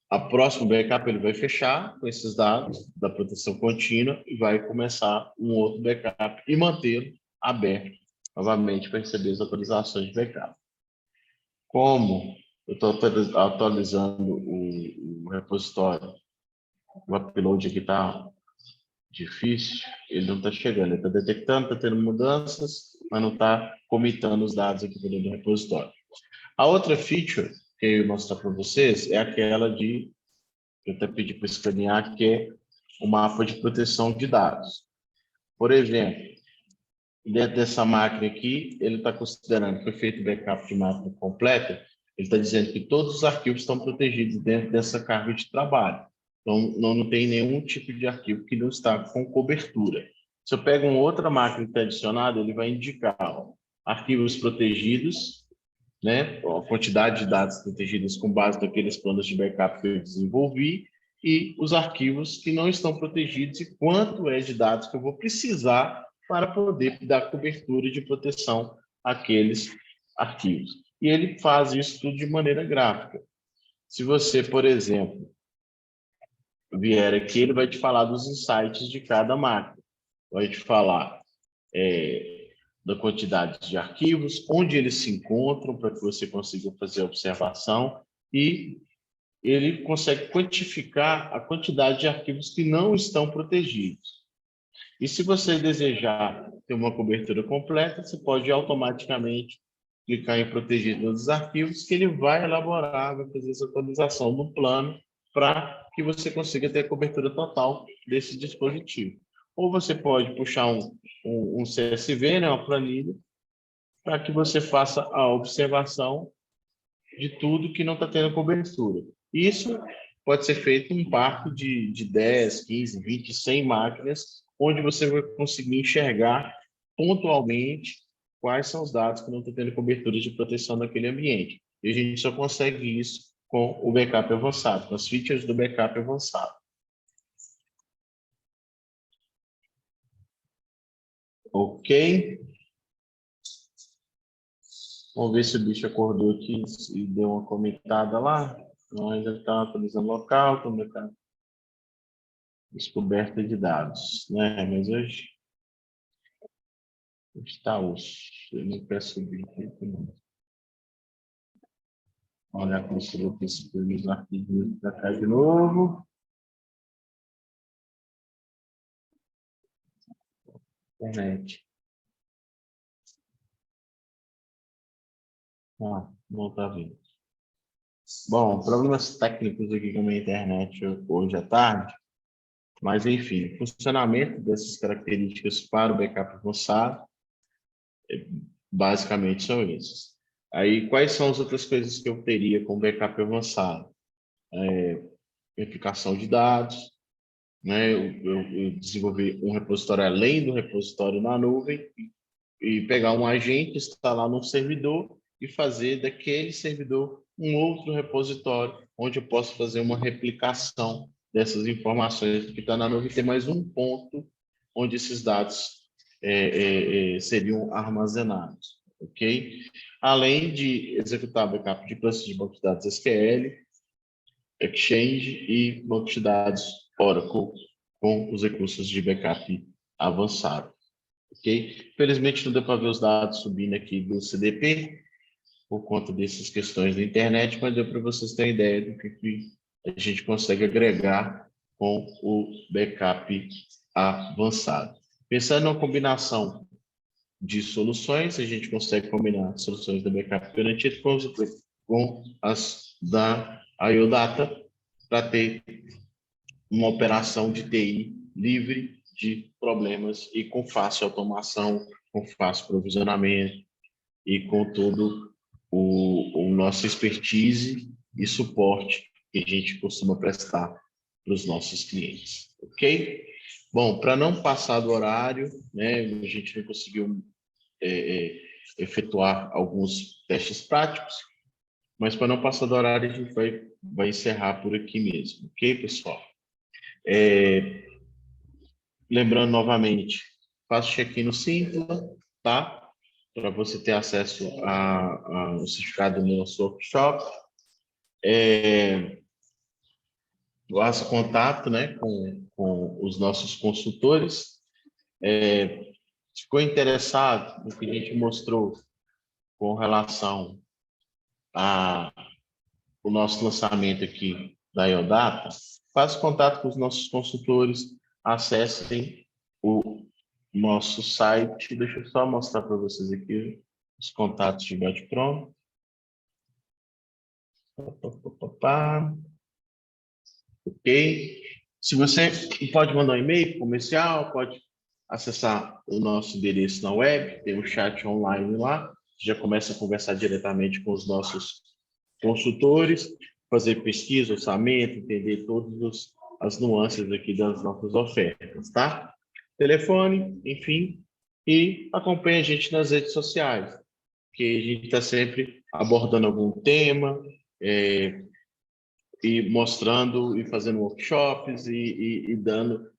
a próximo backup, ele vai fechar com esses dados da proteção contínua e vai começar um outro backup e mantê-lo aberto novamente para receber as atualizações de backup. Como eu estou atualizando o repositório, o upload aqui está difícil, ele não está chegando, ele está detectando, está tendo mudanças, mas não está comitando os dados aqui dentro do repositório. A outra feature que eu vou mostrar para vocês é aquela de, eu até pedi para escanear, que é o mapa de proteção de dados. Por exemplo, dentro dessa máquina aqui, ele está considerando que foi feito backup de máquina completa, ele está dizendo que todos os arquivos estão protegidos dentro dessa carga de trabalho. Então, não tem nenhum tipo de arquivo que não está com cobertura. Se eu pego uma outra máquina que está adicionada, ele vai indicar arquivos protegidos, né, a quantidade de dados protegidos com base naqueles planos de backup que eu desenvolvi, e os arquivos que não estão protegidos e quanto é de dados que eu vou precisar para poder dar cobertura de proteção àqueles arquivos. E ele faz isso tudo de maneira gráfica. Se você, por exemplo, vier aqui, ele vai te falar dos insights de cada máquina. Vai te falar da quantidade de arquivos, onde eles se encontram, para que você consiga fazer a observação, e ele consegue quantificar a quantidade de arquivos que não estão protegidos. E se você desejar ter uma cobertura completa, você pode automaticamente clicar em proteger todos os arquivos, que ele vai elaborar, vai fazer essa atualização no plano para que você consiga ter a cobertura total desse dispositivo. Ou você pode puxar um CSV, né, uma planilha, para que você faça a observação de tudo que não está tendo cobertura. Isso pode ser feito em um parque de 10, 15, 20, 100 máquinas, onde você vai conseguir enxergar pontualmente quais são os dados que não estão tendo cobertura de proteção naquele ambiente. E a gente só consegue isso com o backup avançado, com as features do backup avançado. Ok? Vamos ver se o bicho acordou aqui e deu uma comentada lá. Não, ainda está atualizando o local, também está descoberta de dados, né? Mas hoje está osso. Eu não quero subir aqui. Olha como se eu fiz os arquivos para cá de novo. Internet. Não está vindo. Bom, problemas técnicos aqui com a minha internet hoje à tarde. Mas, enfim, o funcionamento dessas características para o backup avançado, basicamente são esses. Aí, quais são as outras coisas que eu teria com backup avançado? Verificação de dados, né? Eu desenvolver um repositório além do repositório na nuvem e pegar um agente, instalar num servidor e fazer daquele servidor um outro repositório, onde eu posso fazer uma replicação dessas informações que está na nuvem, ter mais um ponto onde esses dados seriam armazenados, ok? Além de executar backup de cluster de banco de dados SQL, Exchange e banco de dados Oracle com os recursos de backup avançado, ok? Felizmente não deu para ver os dados subindo aqui do CDP por conta dessas questões da internet, mas deu para vocês terem ideia do que a gente consegue agregar com o backup avançado. Pensando na combinação de soluções, a gente consegue combinar soluções do backup garantido com as da IOData para ter uma operação de TI livre, de problemas e com fácil automação, com fácil provisionamento e com todo o nosso expertise e suporte que a gente costuma prestar para os nossos clientes, ok? Bom, para não passar do horário, né, a gente não conseguiu efetuar alguns testes práticos, mas para não passar do horário, a gente vai encerrar por aqui mesmo, ok, pessoal? Lembrando novamente, faça o check-in no Simpla, tá? Para você ter acesso ao certificado do nosso workshop. Faça contato, né, com os nossos consultores. Ficou interessado no que a gente mostrou com relação ao nosso lançamento aqui da Iodata? Faça contato com os nossos consultores, acessem o nosso site. Deixa eu só mostrar para vocês aqui os contatos de bate-pronto. Ok? Se você pode mandar um e-mail comercial, pode acessar o nosso endereço na web, tem um chat online lá, já começa a conversar diretamente com os nossos consultores, fazer pesquisa, orçamento, entender todas as nuances aqui das nossas ofertas, tá? Telefone, enfim, e acompanhe a gente nas redes sociais, que a gente está sempre abordando algum tema, e mostrando e fazendo workshops e dando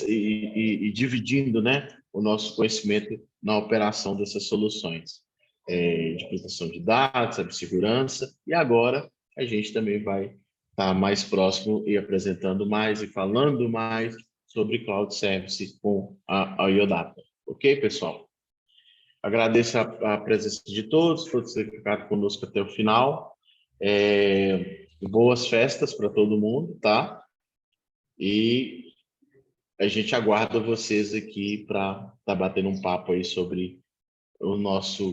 e dividindo, né, o nosso conhecimento na operação dessas soluções de proteção de dados, cibersegurança, e agora a gente também vai estar mais próximo e apresentando mais e falando mais sobre cloud service com a Iodata. Ok, pessoal? Agradeço a presença de todos, por ter ficado conosco até o final. Boas festas para todo mundo, tá? E a gente aguarda vocês aqui para estar batendo um papo aí sobre o nosso